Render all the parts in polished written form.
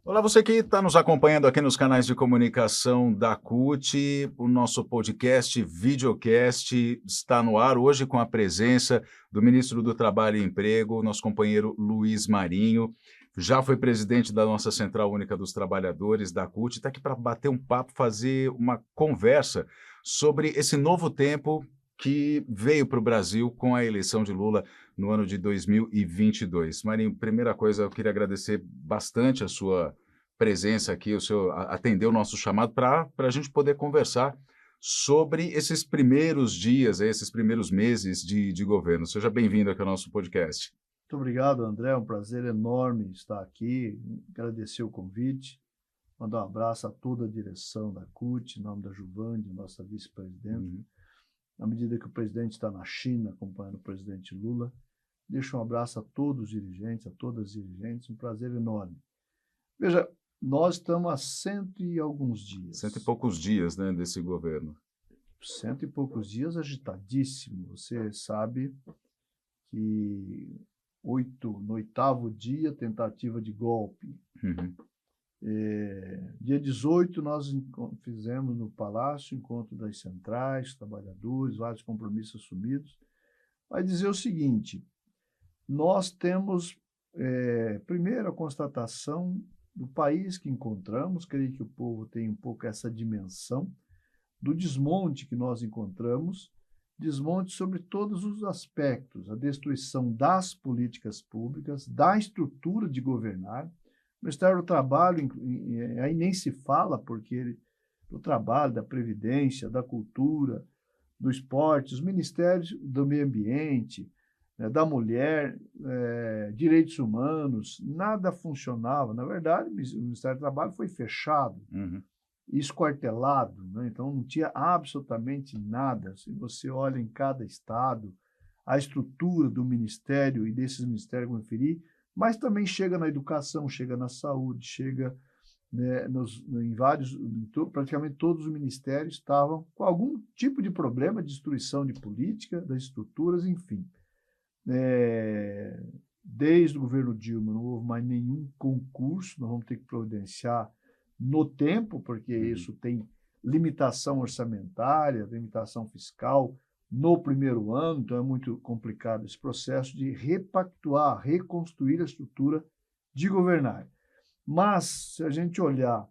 Olá, você que está nos acompanhando aqui nos canais de comunicação da CUT, o nosso podcast, videocast, está no ar hoje com a presença do ministro do Trabalho e Emprego, nosso companheiro Luiz Marinho. Já foi presidente da nossa Central Única dos Trabalhadores, da CUT, está aqui para bater um papo, fazer uma conversa sobre esse novo tempo que veio para o Brasil com a eleição de Lula no ano de 2022. Marinho, primeira coisa, eu queria agradecer bastante a sua presença aqui, o seu atender o nosso chamado para a gente poder conversar sobre esses primeiros dias, esses primeiros meses de governo. Seja bem-vindo aqui ao nosso podcast. Muito obrigado, André. É um prazer enorme estar aqui. Agradecer o convite. Mandar um abraço a toda a direção da CUT, em nome da Juvande, nossa vice-presidenta. Na medida que o presidente está na China, acompanhando o presidente Lula, deixo um abraço a todos os dirigentes, a todas as dirigentes. Um prazer enorme. Veja, nós estamos há 100 e alguns dias. 100 e poucos dias, né, desse governo. 100 e poucos dias agitadíssimo. Você sabe que no oitavo dia, tentativa de golpe. Dia 18, nós fizemos no Palácio, encontro das centrais, trabalhadores, vários compromissos assumidos. Vai dizer o seguinte, nós temos, primeiro, a constatação do país que encontramos, creio que o povo tem um pouco essa dimensão, do desmonte que nós encontramos, desmonte sobre todos os aspectos, a destruição das políticas públicas, da estrutura de governar. O Ministério do Trabalho, aí nem se fala, porque do trabalho, da Previdência, da Cultura, do Esporte, os Ministérios do Meio Ambiente, da Mulher, Direitos Humanos, nada funcionava. Na verdade, o Ministério do Trabalho foi fechado. Esquartelado, né? Então não tinha absolutamente nada. Se você olha em cada estado, a estrutura do ministério e desses ministérios que eu referi, mas também chega na educação, chega na saúde, chega, né, praticamente todos os ministérios estavam com algum tipo de problema de destruição de política, das estruturas, enfim. Desde o governo Dilma não houve mais nenhum concurso, nós vamos ter que providenciar no tempo, porque isso tem limitação orçamentária, limitação fiscal no primeiro ano, então é muito complicado esse processo de repactuar, reconstruir a estrutura de governar. Mas, se a gente olhar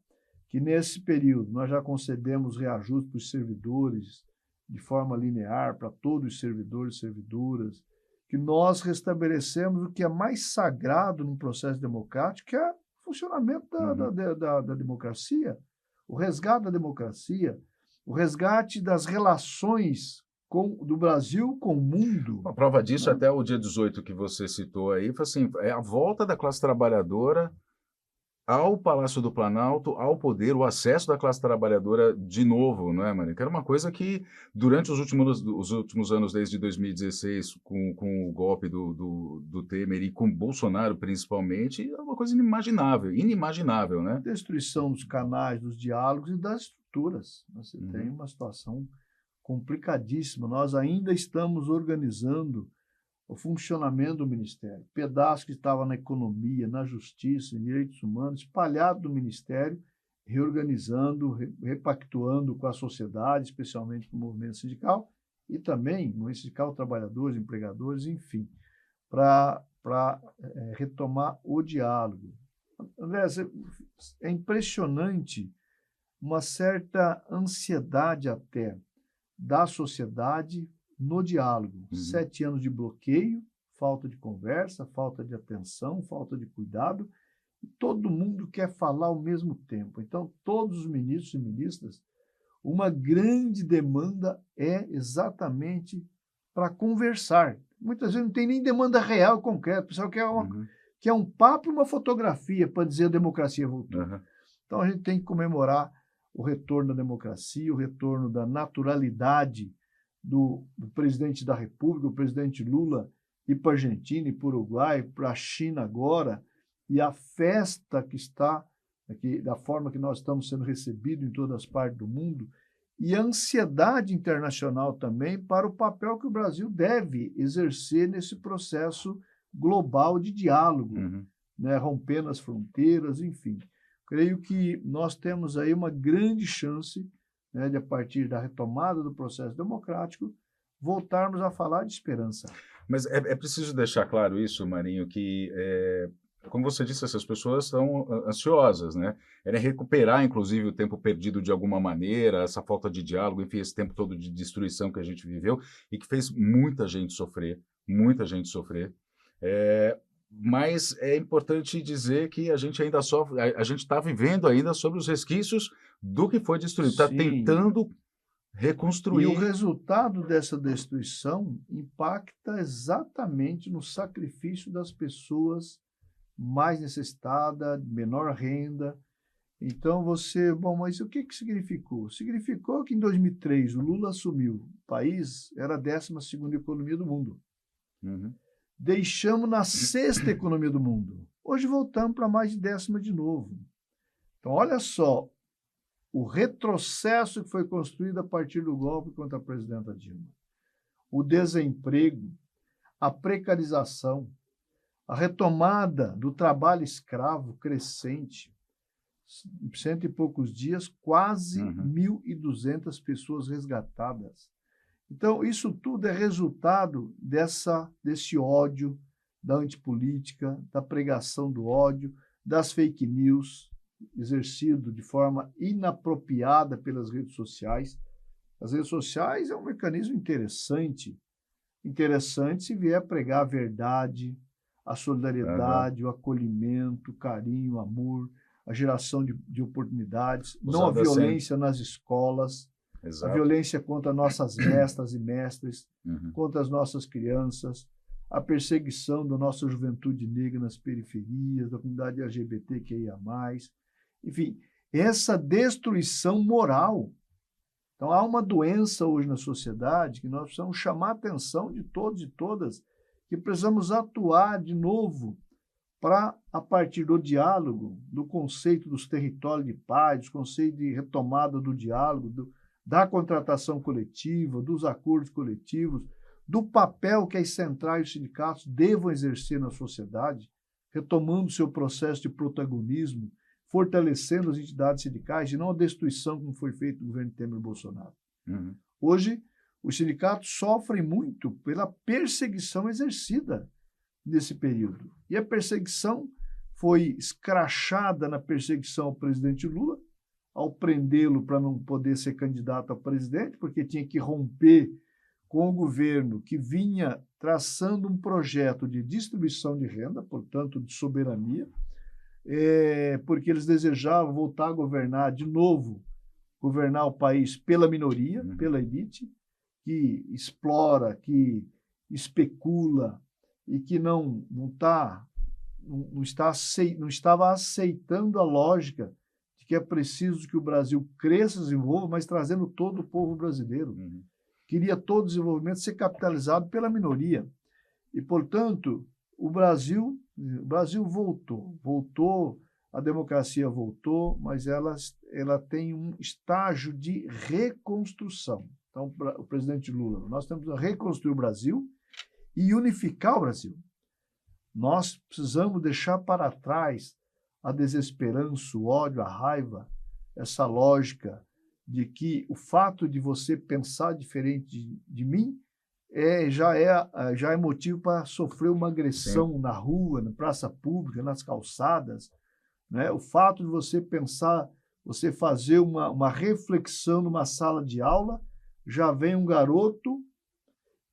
que nesse período nós já concedemos reajuste para os servidores de forma linear, para todos os servidores e servidoras, que nós restabelecemos o que é mais sagrado num processo democrático, que é funcionamento da democracia, o resgate da democracia, o resgate das relações do Brasil com o mundo. A prova disso, né? Até o dia 18 que você citou aí, foi assim, é a volta da classe trabalhadora ao Palácio do Planalto, ao poder, o acesso da classe trabalhadora de novo, não é, Marinho? Que era uma coisa que, durante os últimos anos, desde 2016, com o golpe do Temer e com Bolsonaro, principalmente, era uma coisa inimaginável, né? Destruição dos canais, dos diálogos e das estruturas. Você tem uma situação complicadíssima. Nós ainda estamos organizando o funcionamento do Ministério. Pedaço que estava na economia, na justiça, em direitos humanos, espalhado do Ministério, reorganizando, repactuando com a sociedade, especialmente com o movimento sindical, e também no movimento sindical, trabalhadores, empregadores, enfim, para retomar o diálogo. André, é impressionante uma certa ansiedade até da sociedade no diálogo. 7 anos de bloqueio, falta de conversa, falta de atenção, falta de cuidado, e todo mundo quer falar ao mesmo tempo. Então, todos os ministros e ministras, uma grande demanda é exatamente para conversar. Muitas vezes não tem nem demanda real concreta, o pessoal quer um papo e uma fotografia para dizer a democracia voltou. Então, a gente tem que comemorar o retorno da democracia, o retorno da naturalidade do presidente da República, o presidente Lula, ir para a Argentina, ir para o Uruguai, para a China agora, e a festa que está, aqui, da forma que nós estamos sendo recebidos em todas as partes do mundo, e a ansiedade internacional também para o papel que o Brasil deve exercer nesse processo global de diálogo, né, rompendo as fronteiras, enfim. creio que nós temos aí uma grande chance, né, de, a partir da retomada do processo democrático, voltarmos a falar de esperança. Mas é preciso deixar claro isso, Marinho, que, como você disse, essas pessoas estão ansiosas, né? Querem recuperar, inclusive, o tempo perdido de alguma maneira, essa falta de diálogo, enfim, esse tempo todo de destruição que a gente viveu e que fez muita gente sofrer, muita gente sofrer. Mas é importante dizer que a gente ainda sofre, a gente está vivendo ainda sobre os resquícios do que foi destruído, está Sim. tentando E reconstruir. o resultado dessa destruição impacta exatamente no sacrifício das pessoas mais necessitadas, de menor renda. Então bom, mas o que significou? Significou que em 2003 o Lula assumiu, o país era a 12ª economia do mundo. Uhum. Deixamos na 6ª economia do mundo. Hoje voltamos para mais de 10ª de novo. Então olha só o retrocesso que foi construído a partir do golpe contra a presidenta Dilma. O desemprego, a precarização, a retomada do trabalho escravo crescente. 100 e poucos dias, quase 1.200 pessoas resgatadas. Então, isso tudo é resultado desse ódio, da antipolítica, da pregação do ódio, das fake news, exercido de forma inapropriada pelas redes sociais. As redes sociais é um mecanismo interessante se vier pregar a verdade, a solidariedade, o acolhimento, o carinho, o amor, a geração de oportunidades, não a violência nas escolas, a violência contra nossas mestras e mestres, contra as nossas crianças, a perseguição da nossa juventude negra nas periferias, da comunidade LGBTQIA+, enfim, essa destruição moral. Então, há uma doença hoje na sociedade que nós precisamos chamar a atenção de todos e todas, que precisamos atuar de novo para, a partir do diálogo, do conceito dos territórios de paz, do conceito de retomada do diálogo, da contratação coletiva, dos acordos coletivos, do papel que as centrais e os sindicatos devam exercer na sociedade, retomando seu processo de protagonismo, fortalecendo as entidades sindicais e não a destruição como foi feito no governo Temer e Bolsonaro. Hoje, os sindicatos sofrem muito pela perseguição exercida nesse período. E a perseguição foi escrachada na perseguição ao presidente Lula, ao prendê-lo para não poder ser candidato a presidente, porque tinha que romper com o governo que vinha traçando um projeto de distribuição de renda, portanto, de soberania, porque eles desejavam voltar a governar de novo, governar o país pela minoria, pela elite, que explora, que especula e que não estava aceitando a lógica de que é preciso que o Brasil cresça e desenvolva, mas trazendo todo o povo brasileiro. Queria todo o desenvolvimento ser capitalizado pela minoria. E, portanto, o Brasil voltou, a democracia voltou, mas ela tem um estágio de reconstrução. Então, o presidente Lula, nós temos que reconstruir o Brasil e unificar o Brasil. Nós precisamos deixar para trás a desesperança, o ódio, a raiva, essa lógica de que o fato de você pensar diferente de mim já é motivo para sofrer uma agressão na rua, na praça pública, nas calçadas, né? O fato de você pensar, você fazer uma reflexão numa sala de aula, já vem um garoto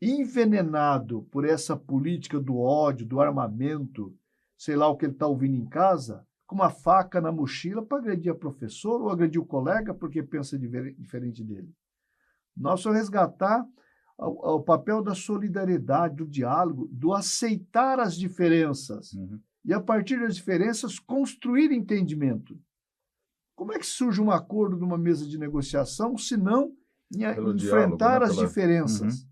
envenenado por essa política do ódio, do armamento, sei lá o que ele está ouvindo em casa, com uma faca na mochila para agredir a professora ou agredir o colega porque pensa diferente dele. Nós vamos resgatar o papel da solidariedade, do diálogo, do aceitar as diferenças e, a partir das diferenças, construir entendimento. Como é que surge um acordo numa mesa de negociação, se não enfrentar as diferenças?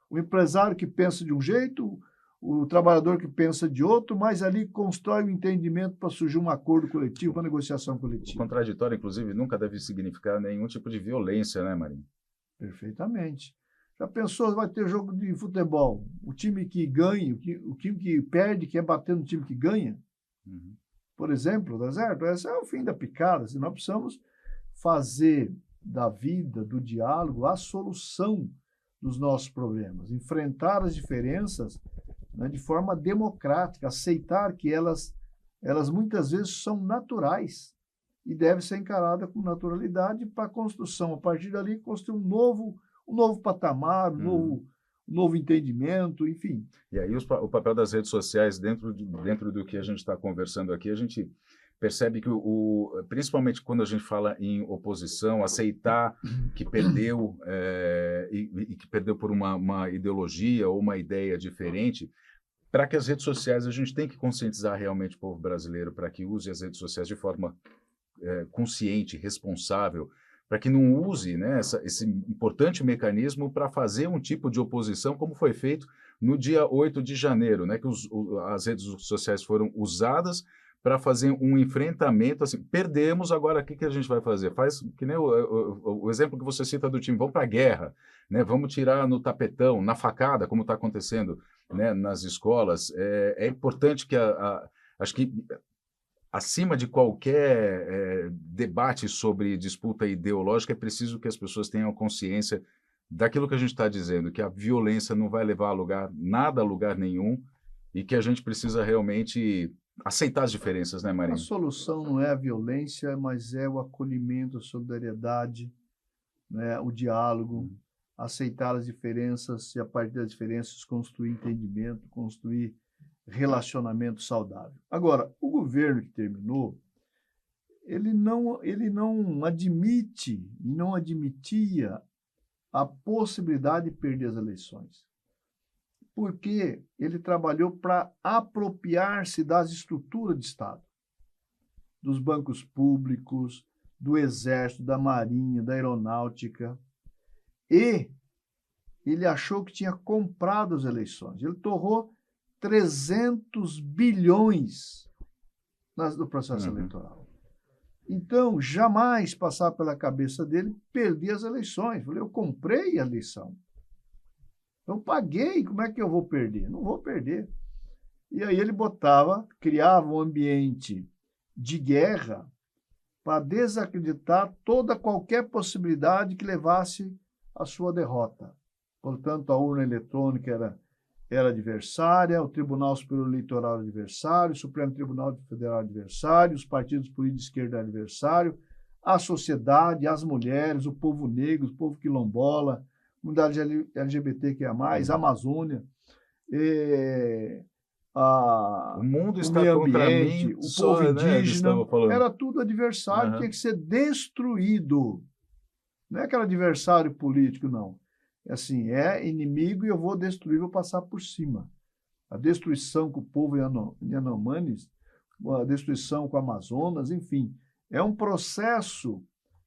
O empresário que pensa de um jeito, o trabalhador que pensa de outro, mas ali constrói um entendimento para surgir um acordo coletivo, uma negociação coletiva. O contraditório, inclusive, nunca deve significar nenhum tipo de violência, né, Marinho? Perfeitamente. Já pensou, vai ter jogo de futebol, o time que ganha, o time que perde quer bater no time que ganha? por exemplo, tá certo? Esse é o fim da picada. Assim, nós precisamos fazer da vida, do diálogo, a solução dos nossos problemas, enfrentar as diferenças, né, de forma democrática, aceitar que elas muitas vezes são naturais e devem ser encaradas com naturalidade para a construção. A partir dali, construir um novo patamar, um novo entendimento, enfim. E aí o papel das redes sociais dentro do que a gente está conversando aqui, a gente percebe que, principalmente quando a gente fala em oposição, aceitar que perdeu e que perdeu por uma ideologia ou uma ideia diferente, para que as redes sociais, a gente tem que conscientizar realmente o povo brasileiro para que use as redes sociais de forma consciente, responsável, para que não use, né, esse importante mecanismo para fazer um tipo de oposição, como foi feito no dia 8 de janeiro, né, que as redes sociais foram usadas para fazer um enfrentamento, assim, perdemos, agora o que a gente vai fazer? Faz que nem o exemplo que você cita do time, vamos para a guerra, né, vamos tirar no tapetão, na facada, como está acontecendo, né, nas escolas. É importante que acho que acima de qualquer debate sobre disputa ideológica, é preciso que as pessoas tenham consciência daquilo que a gente está dizendo, que a violência não vai levar a lugar nenhum, e que a gente precisa realmente aceitar as diferenças, né, A Marinho? solução não é a violência, mas é o acolhimento, a solidariedade, né, o diálogo, aceitar as diferenças e, a partir das diferenças, construir entendimento, construir relacionamento saudável. Agora, o governo que terminou, ele não admite e não admitia a possibilidade de perder as eleições, porque ele trabalhou para apropriar-se das estruturas de Estado, dos bancos públicos, do Exército, da Marinha, da Aeronáutica, e ele achou que tinha comprado as eleições. Ele torrou 300 bilhões no processo eleitoral. Então, jamais passar pela cabeça dele perder as eleições. Eu falei, eu comprei a eleição. Eu paguei, como é que eu vou perder? Não vou perder. E aí ele criava um ambiente de guerra para desacreditar qualquer possibilidade que levasse à sua derrota. Portanto, a urna eletrônica era adversária, o Tribunal Superior Eleitoral era adversário, o Supremo Tribunal Federal era adversário, os partidos políticos de esquerda eram adversário, a sociedade, as mulheres, o povo negro, o povo quilombola, a comunidade LGBTQIA+, a Amazônia, O mundo o está meio contra ambiente, mim, o só, povo né, eles indígena, estavam falando. era tudo adversário, tinha que ser destruído. Não é aquele adversário político, não. É assim, é inimigo e eu vou destruir, vou passar por cima. A destruição com o povo Yanomamis, a destruição com o Amazonas, enfim, é um processo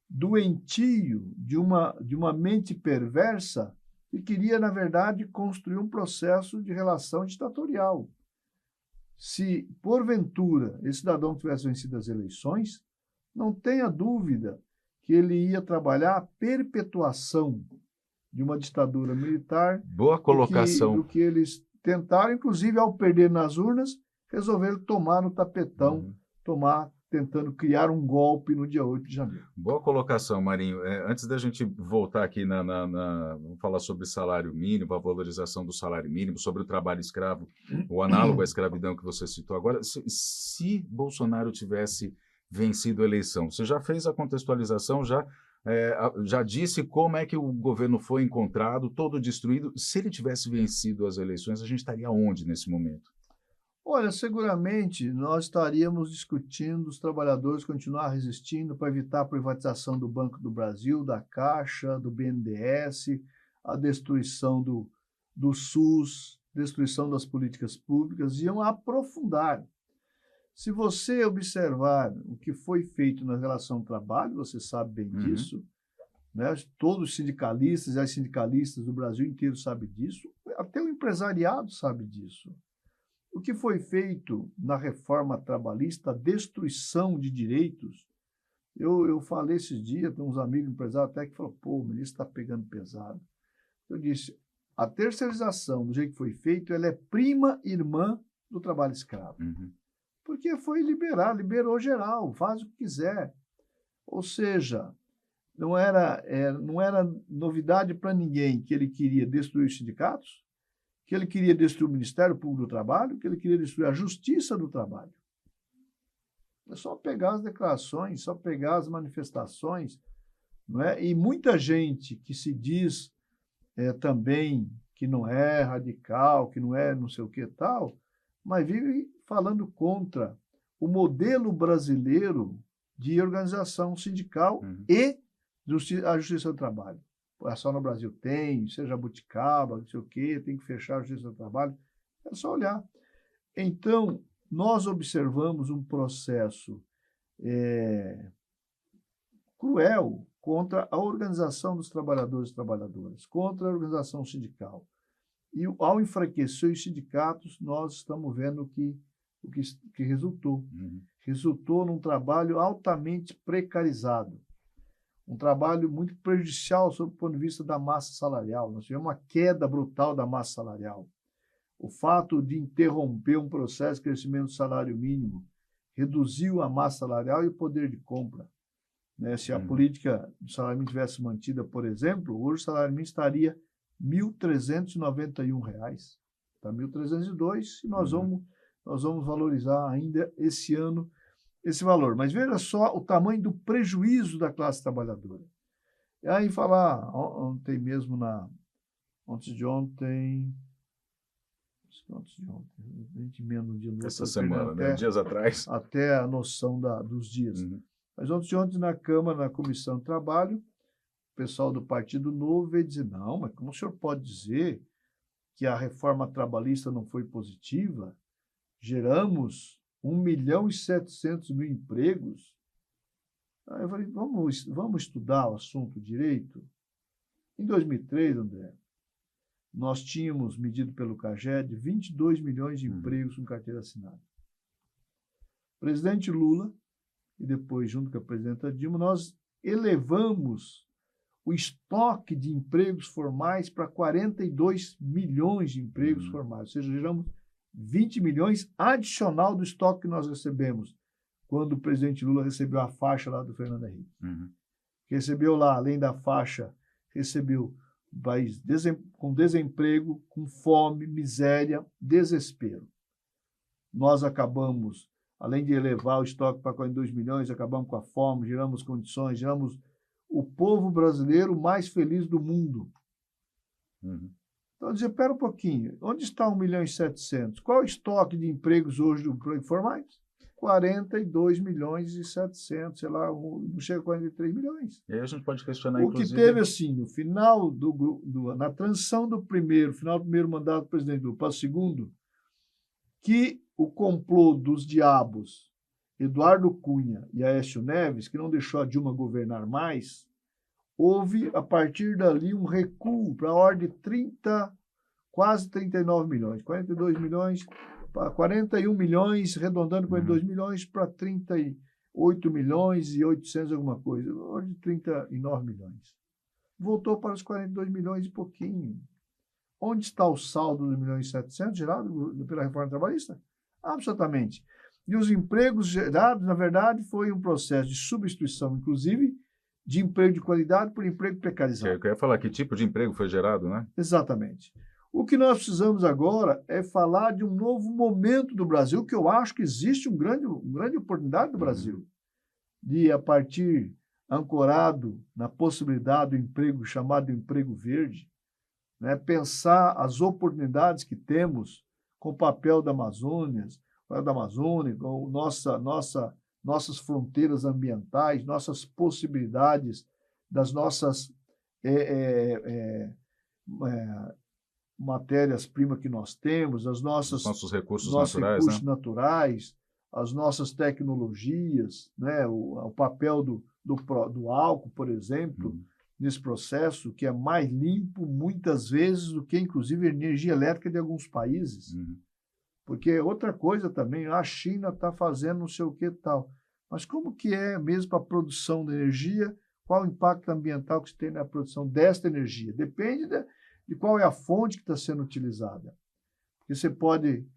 doentio de uma mente perversa que queria, na verdade, construir um processo de relação ditatorial. Se, porventura, esse cidadão tivesse vencido as eleições, não tenha dúvida que ele ia trabalhar a perpetuação de uma ditadura militar. Boa colocação. Do que eles tentaram, inclusive, ao perder nas urnas, resolveram tomar no tapetão, tentando criar um golpe no dia 8 de janeiro. Boa colocação, Marinho. Antes da gente voltar aqui vamos falar sobre salário mínimo, a valorização do salário mínimo, sobre o trabalho escravo, o análogo à escravidão que você citou agora. Se Bolsonaro tivesse vencido a eleição, você já fez a contextualização, já disse como é que o governo foi encontrado, todo destruído. Se ele tivesse vencido as eleições, a gente estaria onde nesse momento? Olha, seguramente nós estaríamos discutindo os trabalhadores continuar resistindo para evitar a privatização do Banco do Brasil, da Caixa, do BNDES, a destruição do SUS, destruição das políticas públicas, iam aprofundar. Se você observar o que foi feito na relação trabalho, você sabe bem disso, né? Todos os sindicalistas e as sindicalistas do Brasil inteiro sabem disso, até o empresariado sabe disso. O que foi feito na reforma trabalhista, a destruição de direitos, eu falei esses dias, tem uns amigos empresários até que falaram, pô, o ministro está pegando pesado. Eu disse, a terceirização, do jeito que foi feito, ela é prima irmã do trabalho escravo. Porque foi liberar, liberou geral, faz o que quiser. Ou seja, não era novidade para ninguém que ele queria destruir os sindicatos, que ele queria destruir o Ministério Público do Trabalho, que ele queria destruir a Justiça do Trabalho. É só pegar as declarações, só pegar as manifestações, não é? E muita gente que se diz também que não é radical, que não é não sei o que tal, mas vive falando contra o modelo brasileiro de organização sindical e a Justiça do Trabalho. Só no Brasil tem, seja jabuticaba, não sei o quê, tem que fechar a Justiça do Trabalho. É só olhar. Então, nós observamos um processo cruel contra a organização dos trabalhadores e trabalhadoras, contra a organização sindical. E ao enfraquecer os sindicatos, nós estamos vendo o que resultou. Resultou num trabalho altamente precarizado, um trabalho muito prejudicial sob o ponto de vista da massa salarial. Nós tivemos uma queda brutal da massa salarial. O fato de interromper um processo de crescimento do salário mínimo reduziu a massa salarial e o poder de compra. Né? Se a política do salário mínimo tivesse mantida, por exemplo, hoje o salário mínimo estaria R$ 1.391. Está R$ 1.302 e nós vamos valorizar ainda esse ano esse valor. Mas veja só o tamanho do prejuízo da classe trabalhadora. E aí falar, antes de ontem, a gente emenda um dia no outro, essa semana, né? Dias atrás. Até a noção dos dias. Mas ontem na Câmara, na Comissão de Trabalho, o pessoal do Partido Novo veio dizer, não, mas como o senhor pode dizer que a reforma trabalhista não foi positiva? Geramos 1.700.000 empregos. Aí eu falei, vamos estudar o assunto direito? Em 2003, André, nós tínhamos medido pelo CAGED 22 milhões de empregos com carteira assinada. O presidente Lula, e depois, junto com a presidenta Dilma, nós elevamos o estoque de empregos formais para 42 milhões de empregos formais. Ou seja, geramos 20 milhões adicional do estoque que nós recebemos quando o presidente Lula recebeu a faixa lá do Fernando Henrique. Recebeu lá, além da faixa, recebeu o país com desemprego, com fome, miséria, desespero. Nós acabamos, além de elevar o estoque para 42 milhões, acabamos com a fome, geramos condições, geramos o povo brasileiro mais feliz do mundo. Então, dizer, espera um pouquinho, onde está 1.700.000? Qual é o estoque de empregos hoje do emprego formais? 42.700.000, sei lá, não chega a 43 milhões. E aí a gente pode questionar, inclusive... O que teve, assim, no final, na transição do final do primeiro mandato do presidente Lula para o segundo, que o complô dos diabos, Eduardo Cunha e Aécio Neves, que não deixou a Dilma governar mais, houve, a partir dali, um recuo para a ordem de quase 39 milhões, 42 milhões, 41 milhões, arredondando 42 milhões para 38 milhões e 800 alguma coisa, ordem de 39 milhões. Voltou para os 42 milhões e pouquinho. Onde está o saldo dos 1.700.000 gerado pela reforma trabalhista? Absolutamente. E os empregos gerados, na verdade, foi um processo de substituição, inclusive, de emprego de qualidade por emprego precarizado. Eu queria falar que tipo de emprego foi gerado, né? Exatamente. O que nós precisamos agora é falar de um novo momento do Brasil, que eu acho que existe uma grande oportunidade do Brasil, de, a partir, ancorado na possibilidade do emprego chamado de emprego verde, né, pensar as oportunidades que temos com o papel da Amazônia, com nossas fronteiras ambientais, nossas possibilidades, das nossas matérias-primas que nós temos, os nossos recursos naturais, as nossas tecnologias, né? o papel do álcool, por exemplo, nesse processo, que é mais limpo, muitas vezes, do que, inclusive, a energia elétrica de alguns países. Porque outra coisa também, a China está fazendo não sei o que e tal. Mas como que é mesmo a produção de energia? Qual o impacto ambiental que se tem na produção desta energia? Depende de qual é a fonte que está sendo utilizada. Porque você pode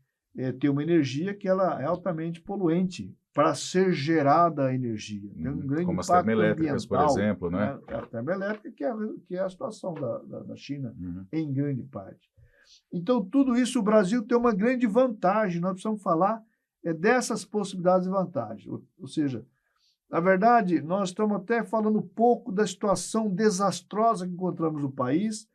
ter uma energia que ela é altamente poluente para ser gerada a energia. Tem um grande como as impacto termoelétricas, por ambiental, exemplo, né? A termoelétrica, que é a situação da China, Uhum. em grande parte. Então, tudo isso, o Brasil tem uma grande vantagem, nós precisamos falar dessas possibilidades e vantagens. Ou seja, na verdade, nós estamos até falando um pouco da situação desastrosa que encontramos no país,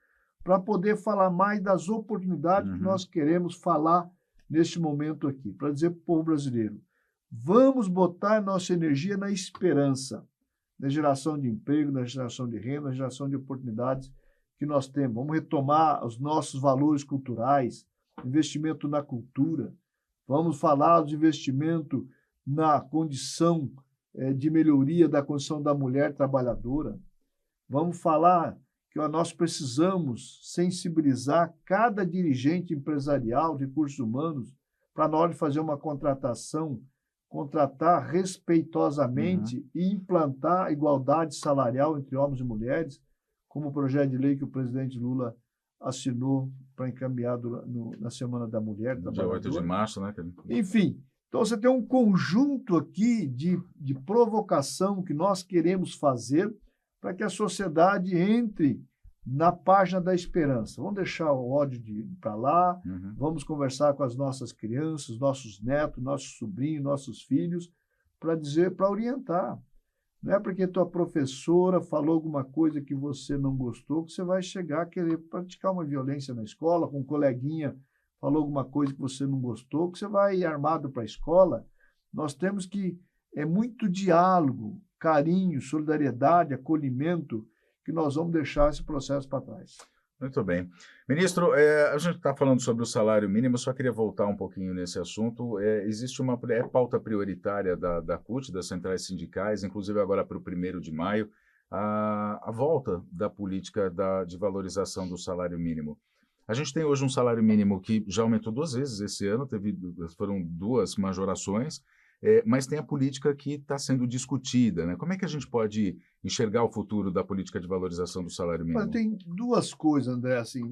para poder falar mais das oportunidades que nós queremos falar neste momento aqui, para dizer para o povo brasileiro, vamos botar nossa energia na esperança, na geração de emprego, na geração de renda, na geração de oportunidades que nós temos. Vamos retomar os nossos valores culturais, investimento na cultura, vamos falar do investimento na condição de melhoria da condição da mulher trabalhadora, vamos falar que nós precisamos sensibilizar cada dirigente empresarial de recursos humanos para, na hora de fazer uma contratação, contratar respeitosamente e implantar a igualdade salarial entre homens e mulheres, como o projeto de lei que o presidente Lula assinou para encaminhar na Semana da Mulher Trabalhadora. Dia 8 de março, né? Enfim, então você tem um conjunto aqui de provocação que nós queremos fazer para que a sociedade entre na página da esperança. Vamos deixar o ódio para lá, vamos conversar com as nossas crianças, nossos netos, nossos sobrinhos, nossos filhos, para orientar. Não é porque tua professora falou alguma coisa que você não gostou que você vai chegar a querer praticar uma violência na escola, com um coleguinha falou alguma coisa que você não gostou, que você vai ir armado para a escola. Nós temos que, muito diálogo, carinho, solidariedade, acolhimento, que nós vamos deixar esse processo para trás. Muito bem. Ministro, a gente está falando sobre o salário mínimo, eu só queria voltar um pouquinho nesse assunto. Existe uma pauta prioritária da CUT, das centrais sindicais, inclusive agora para o 1º de maio, a volta da política de valorização do salário mínimo. A gente tem hoje um salário mínimo que já aumentou 2 vezes esse ano, foram 2 majorações, mas tem a política que está sendo discutida, né? Como é que a gente pode enxergar o futuro da política de valorização do salário mínimo? Tem 2 coisas, André. Assim,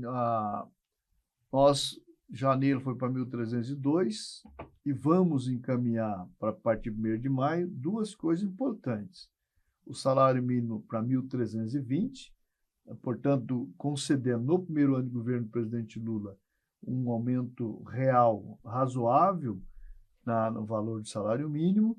janeiro foi para 1.302 e vamos encaminhar para a partir de 1º de maio 2 coisas importantes. O salário mínimo para 1.320, portanto, concedendo no primeiro ano de governo do presidente Lula um aumento real razoável no valor do salário mínimo,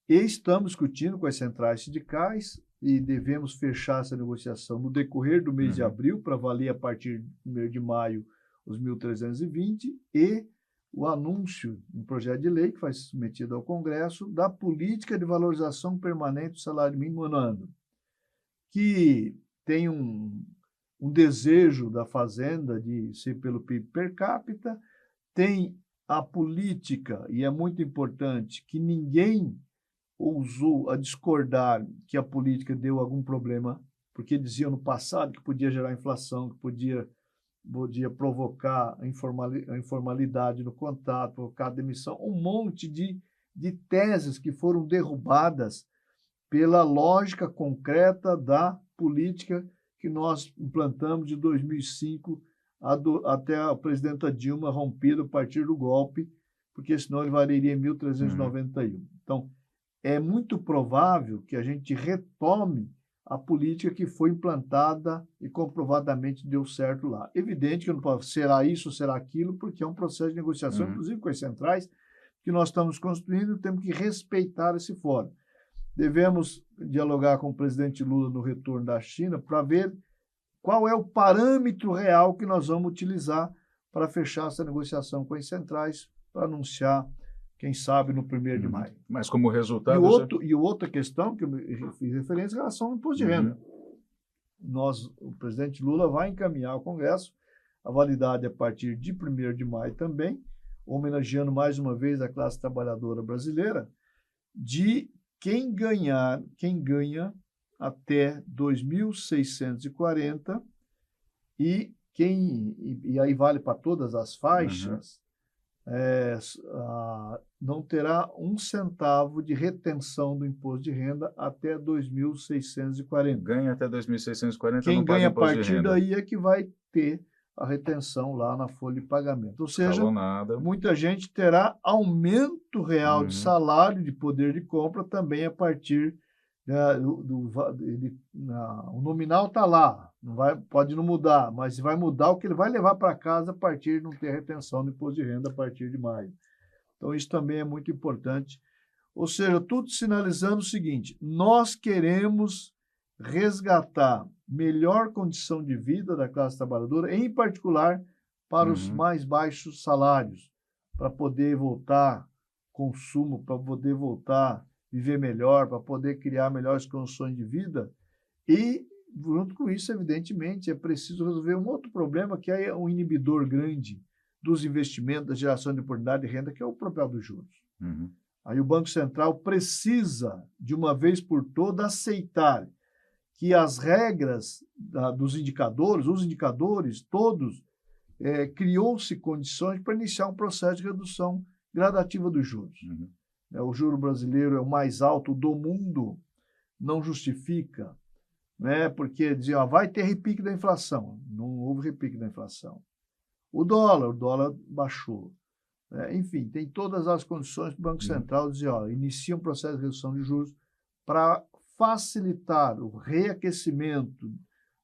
e estamos discutindo com as centrais sindicais e devemos fechar essa negociação no decorrer do mês de abril, para valer a partir do 1º de maio os 1.320, e o anúncio, um projeto de lei que foi submetido ao Congresso, da política de valorização permanente do salário mínimo ano a ano, que tem um desejo da Fazenda de ser pelo PIB per capita, tem a política, e é muito importante, que ninguém ousou a discordar que a política deu algum problema, porque diziam no passado que podia gerar inflação, que podia provocar a informalidade no contrato, provocar a demissão, um monte de teses que foram derrubadas pela lógica concreta da política que nós implantamos de 2005 até a presidenta Dilma rompida a partir do golpe, porque senão ele valeria em 1.391. Então, é muito provável que a gente retome a política que foi implantada e comprovadamente deu certo lá. Evidente que não pode será isso ou será aquilo, porque é um processo de negociação, inclusive com as centrais, que nós estamos construindo, temos que respeitar esse fórum. Devemos dialogar com o presidente Lula no retorno da China para ver qual é o parâmetro real que nós vamos utilizar para fechar essa negociação com as centrais, para anunciar, quem sabe, no 1º de maio. Mas como resultado... E outra questão que eu fiz referência em relação ao imposto de renda. O presidente Lula vai encaminhar ao Congresso a validade a partir de 1º de maio também, homenageando mais uma vez a classe trabalhadora brasileira, de quem ganha até 2.640 e aí vale para todas as faixas, não terá 1 centavo de retenção do imposto de renda até 2.640. Ganha até 2.640, quem não paga ganha a imposto de partir renda. daí é que vai ter a retenção lá na folha de pagamento. Ou seja, Escalonada. muita gente terá aumento real de salário, de poder de compra também a partir o nominal está lá, não vai, pode não mudar, mas vai mudar o que ele vai levar para casa a partir de não ter retenção do imposto de renda a partir de maio. Então, isso também é muito importante. Ou seja, tudo sinalizando o seguinte: nós queremos resgatar melhor condição de vida da classe trabalhadora, em particular para os mais baixos salários, para poder voltar consumo, para poder voltar viver melhor, para poder criar melhores condições de vida. E, junto com isso, evidentemente, é preciso resolver um outro problema, que é um inibidor grande dos investimentos, da geração de oportunidade de renda, que é o papel dos juros. Aí o Banco Central precisa, de uma vez por todas, aceitar que as regras dos indicadores, os indicadores todos, criou-se condições para iniciar um processo de redução gradativa dos juros. O juro brasileiro é o mais alto do mundo, não justifica, né? Porque diziam, vai ter repique da inflação. Não houve repique da inflação. O dólar baixou. Enfim, tem todas as condições para o Banco Central dizer, inicia um processo de redução de juros para facilitar o reaquecimento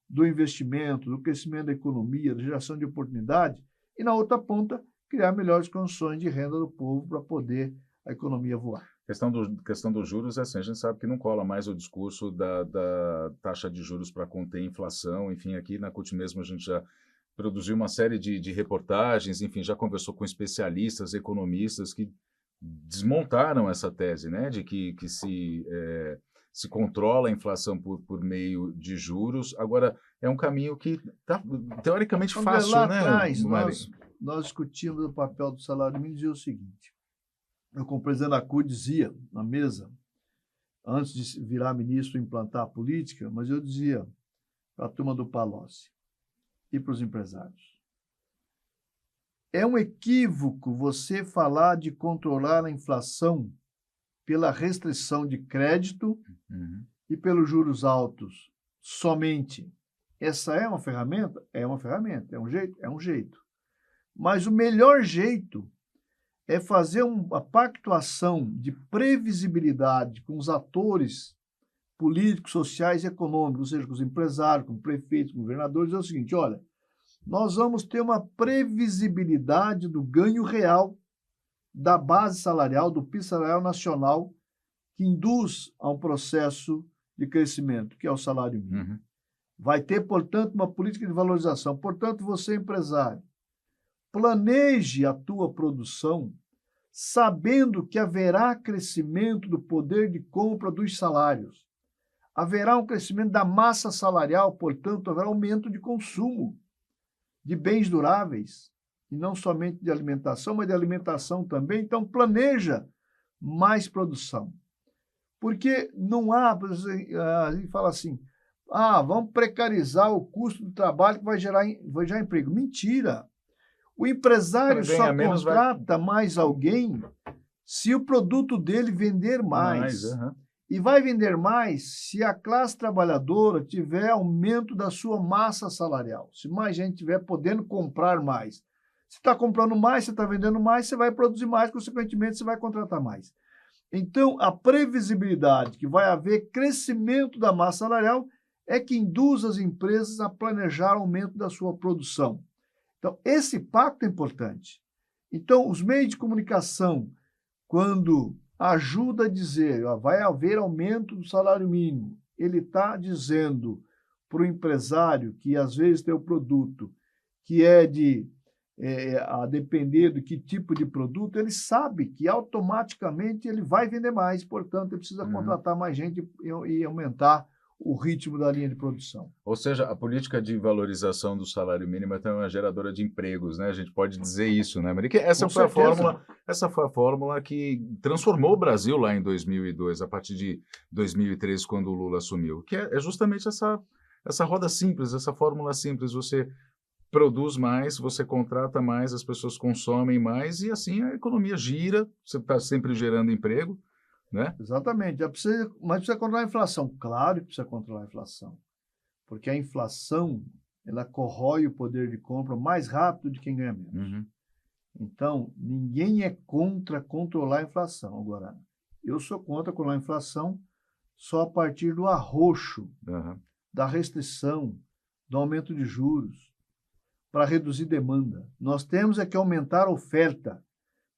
do investimento, do crescimento da economia, da geração de oportunidade, e na outra ponta, criar melhores condições de renda do povo para poder a economia voar. Questão dos juros, assim, a gente sabe que não cola mais o discurso da taxa de juros para conter a inflação. Enfim, aqui na CUT mesmo a gente já produziu uma série de reportagens, enfim, já conversou com especialistas, economistas que desmontaram essa tese, né, de que se controla a inflação por meio de juros. Agora, é um caminho que está teoricamente fácil, lá né, atrás, Mari? nós discutimos o papel do salário mínimo e dizia o seguinte: eu, como presidente da CUT, dizia na mesa, antes de virar ministro e implantar a política, mas eu dizia para a turma do Palocci e para os empresários: é um equívoco você falar de controlar a inflação pela restrição de crédito e pelos juros altos somente. Essa é uma ferramenta? É uma ferramenta. É um jeito? É um jeito. Mas o melhor jeito é fazer uma pactuação de previsibilidade com os atores políticos, sociais e econômicos, ou seja, com os empresários, com prefeitos, com governadores. É o seguinte: olha, nós vamos ter uma previsibilidade do ganho real da base salarial, do piso salarial nacional, que induz a um processo de crescimento, que é o salário mínimo. Vai ter, portanto, uma política de valorização. Portanto, você, empresário, planeje a tua produção sabendo que haverá crescimento do poder de compra dos salários. Haverá um crescimento da massa salarial, portanto, haverá aumento de consumo de bens duráveis, e não somente de alimentação, mas de alimentação também. Então, planeja mais produção. Porque não há, a gente fala assim, vamos precarizar o custo do trabalho que vai gerar emprego. Mentira! O empresário só contrata mais alguém se o produto dele vender mais. E vai vender mais se a classe trabalhadora tiver aumento da sua massa salarial, se mais gente estiver podendo comprar mais. Se está comprando mais, você está vendendo mais, você vai produzir mais, consequentemente, você vai contratar mais. Então, a previsibilidade que vai haver crescimento da massa salarial é que induz as empresas a planejar aumento da sua produção. Então, esse pacto é importante. Então, os meios de comunicação, quando ajuda a dizer, vai haver aumento do salário mínimo, ele está dizendo para o empresário que, às vezes, tem o produto que é a depender do que tipo de produto, ele sabe que automaticamente ele vai vender mais, portanto, ele precisa contratar mais gente e aumentar o ritmo da linha de produção. Ou seja, a política de valorização do salário mínimo é também uma geradora de empregos, né? A gente pode dizer isso, né, Maria? Essa foi a fórmula que transformou o Brasil lá em 2002, a partir de 2013, quando o Lula assumiu, que é justamente essa roda simples, essa fórmula simples. Você produz mais, você contrata mais, as pessoas consomem mais e assim a economia gira, você está sempre gerando emprego, né? Exatamente. Mas precisa controlar a inflação. Claro que precisa controlar a inflação, porque a inflação ela corrói o poder de compra mais rápido de quem ganha menos. Uhum. Então, ninguém é contra controlar a inflação. Agora, eu sou contra controlar a inflação só a partir do arroxo, Uhum. da restrição, do aumento de juros, para reduzir demanda. Nós temos é que aumentar a oferta.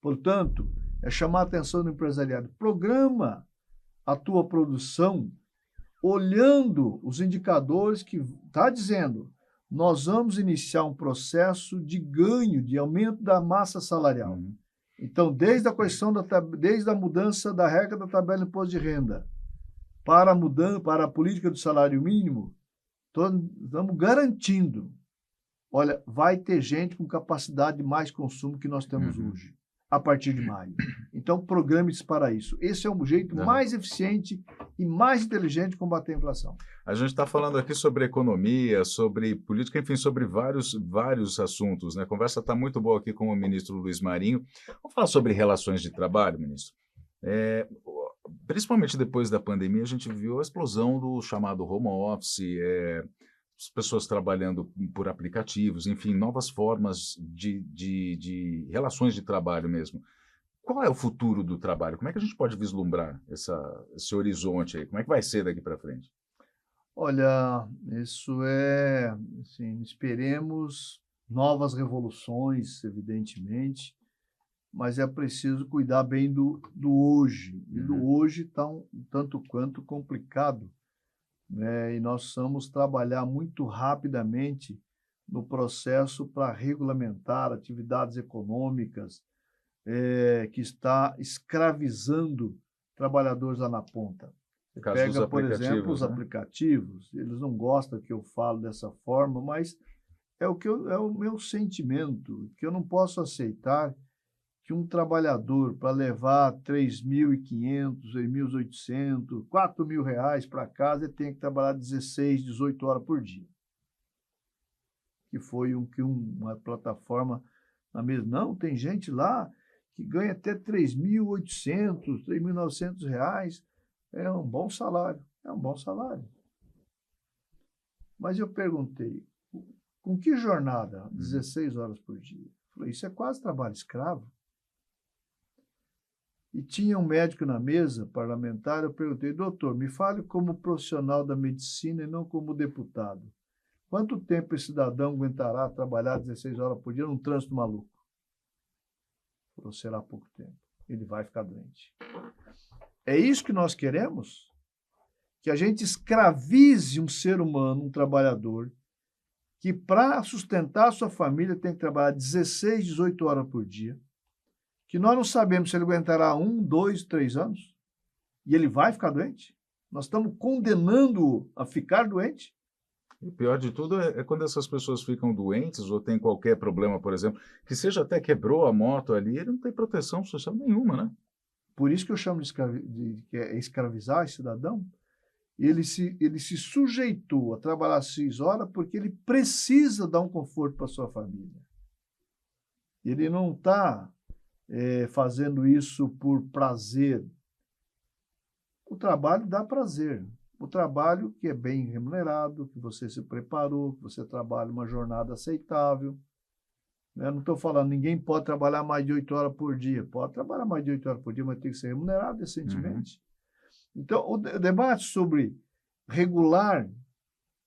Portanto, é chamar a atenção do empresariado. Programa a tua produção olhando os indicadores que está dizendo nós vamos iniciar um processo de ganho, de aumento da massa salarial. Uhum. Então, desde a mudança da regra da tabela de imposto de renda para a política do salário mínimo, estamos garantindo, olha, vai ter gente com capacidade de mais consumo que nós temos hoje, a partir de maio. Então, programe-se para isso. Esse é um jeito mais eficiente e mais inteligente de combater a inflação. A gente está falando aqui sobre economia, sobre política, enfim, sobre vários assuntos, né? A conversa está muito boa aqui com o ministro Luiz Marinho. Vamos falar sobre relações de trabalho, ministro? Principalmente depois da pandemia, a gente viu a explosão do chamado home office, as pessoas trabalhando por aplicativos, enfim, novas formas de relações de trabalho mesmo. Qual é o futuro do trabalho? Como é que a gente pode vislumbrar esse horizonte aí? Como é que vai ser daqui para frente? Olha, isso assim, esperemos novas revoluções, evidentemente, mas é preciso cuidar bem do hoje. E do hoje está um tanto quanto complicado, né? E nós precisamos trabalhar muito rapidamente no processo para regulamentar atividades econômicas que está escravizando trabalhadores lá na ponta. Você pega, por exemplo, os aplicativos, eles não gostam que eu falo dessa forma, mas é o meu sentimento, que eu não posso aceitar que um trabalhador, para levar 3.500, 3.800, 4.000 reais para casa, ele tem que trabalhar 16, 18 horas por dia. Que foi uma plataforma na mesma. Não, tem gente lá que ganha até 3.800, 3.900 reais. É um bom salário. É um bom salário. Mas eu perguntei, com que jornada? 16 horas por dia. Eu falei, isso é quase trabalho escravo. E tinha um médico na mesa parlamentar, eu perguntei, doutor, me fale como profissional da medicina e não como deputado. Quanto tempo esse cidadão aguentará trabalhar 16 horas por dia num trânsito maluco? Falou, será pouco tempo. Ele vai ficar doente. É isso que nós queremos? Que a gente escravize um ser humano, um trabalhador, que para sustentar a sua família tem que trabalhar 16, 18 horas por dia, que nós não sabemos se ele aguentará 1, 2, 3 anos, e ele vai ficar doente? Nós estamos condenando-o a ficar doente? O pior de tudo é quando essas pessoas ficam doentes ou tem qualquer problema, por exemplo, que seja até quebrou a moto ali, ele não tem proteção social nenhuma, né? Por isso que eu chamo de escravizar esse cidadão. Ele se sujeitou a trabalhar 6 horas porque ele precisa dar um conforto para sua família. Ele não está fazendo isso por prazer. O trabalho dá prazer. O trabalho que é bem remunerado, que você se preparou, que você trabalha uma jornada aceitável. Eu não estou falando, ninguém pode trabalhar mais de 8 horas por dia. Pode trabalhar mais de 8 horas por dia, mas tem que ser remunerado decentemente. Então, o debate sobre regular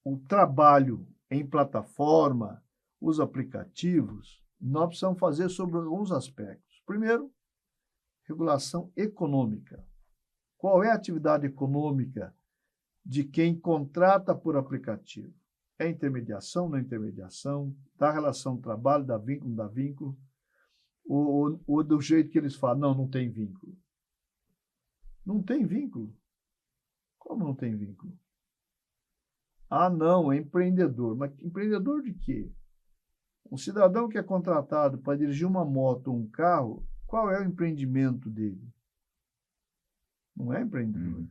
o trabalho em plataforma, os aplicativos, nós precisamos fazer sobre alguns aspectos. Primeiro, regulação econômica. Qual é a atividade econômica de quem contrata por aplicativo? É intermediação, não é intermediação? Dá relação do trabalho, dá vínculo, não dá vínculo? Ou do jeito que eles falam, não tem vínculo. Não tem vínculo. Como não tem vínculo? Ah, não, é empreendedor. Mas empreendedor de quê? Um cidadão que é contratado para dirigir uma moto ou um carro, qual é o empreendimento dele? Não é empreendedor.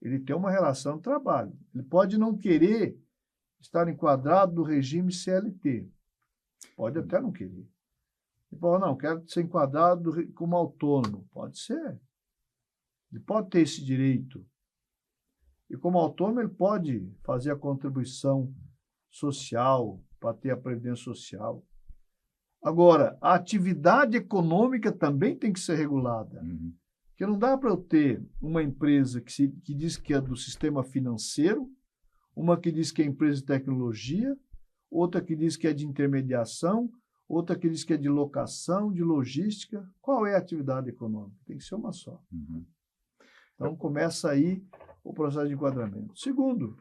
Ele tem uma relação de trabalho. Ele pode não querer estar enquadrado no regime CLT. Pode até não querer. Ele fala, não, quero ser enquadrado como autônomo. Pode ser. Ele pode ter esse direito. E como autônomo, ele pode fazer a contribuição social, para ter a previdência social. Agora, a atividade econômica também tem que ser regulada. Porque não dá para eu ter uma empresa que diz que é do sistema financeiro, uma que diz que é empresa de tecnologia, outra que diz que é de intermediação, outra que diz que é de locação, de logística. Qual é a atividade econômica? Tem que ser uma só. Então, começa aí o processo de enquadramento. Segundo,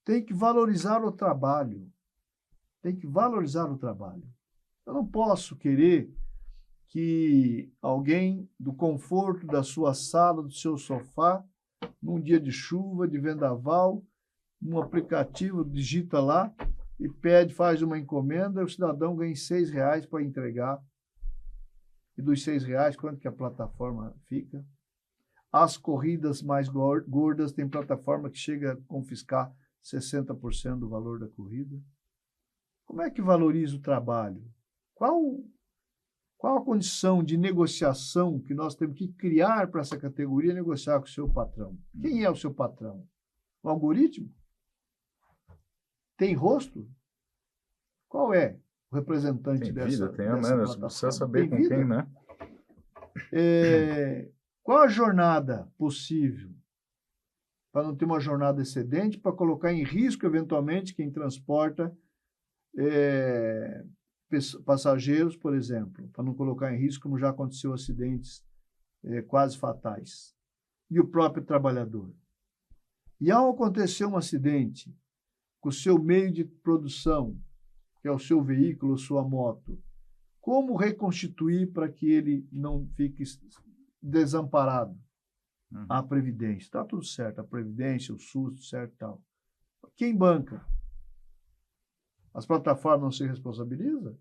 tem que valorizar o trabalho. Tem que valorizar o trabalho. Eu não posso querer que alguém, do conforto da sua sala, do seu sofá, num dia de chuva, de vendaval, num aplicativo, digita lá e pede, faz uma encomenda, o cidadão ganha R$6 para entregar. E dos R$6, quanto que a plataforma fica? As corridas mais gordas, tem plataforma que chega a confiscar 60% do valor da corrida. Como é que valoriza o trabalho? Qual a condição de negociação que nós temos que criar para essa categoria negociar com o seu patrão? Quem é o seu patrão? O algoritmo? Tem rosto? Qual é o representante dessa plataforma? Precisa saber com quem, né? Qual a jornada possível para não ter uma jornada excedente, para colocar em risco, eventualmente, quem transporta passageiros, por exemplo, para não colocar em risco, como já aconteceu acidentes quase fatais, e o próprio trabalhador. E ao acontecer um acidente com o seu meio de produção, que é o seu veículo, sua moto, como reconstituir para que ele não fique desamparado? A Previdência. Está tudo certo, a Previdência, o SUS, tudo certo e tal. Quem banca? As plataformas não se responsabilizam?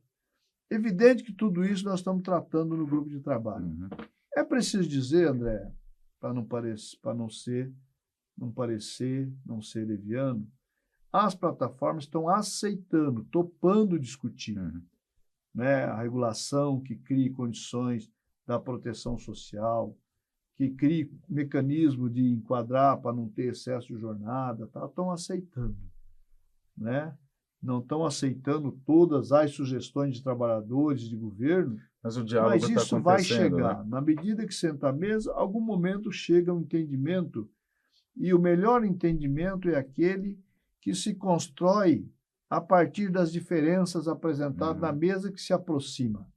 Evidente que tudo isso nós estamos tratando no grupo de trabalho. É preciso dizer, André, para não ser leviano, as plataformas estão aceitando, topando discutir, né, a regulação que crie condições da proteção social, que crie mecanismo de enquadrar para não ter excesso de jornada, tá? Estão aceitando, né? Não estão aceitando todas as sugestões de trabalhadores, de governo, mas o diálogo mas isso vai chegar. Né? Na medida que senta à mesa, algum momento chega um entendimento, e o melhor entendimento é aquele que se constrói a partir das diferenças apresentadas na mesa, que se aproxima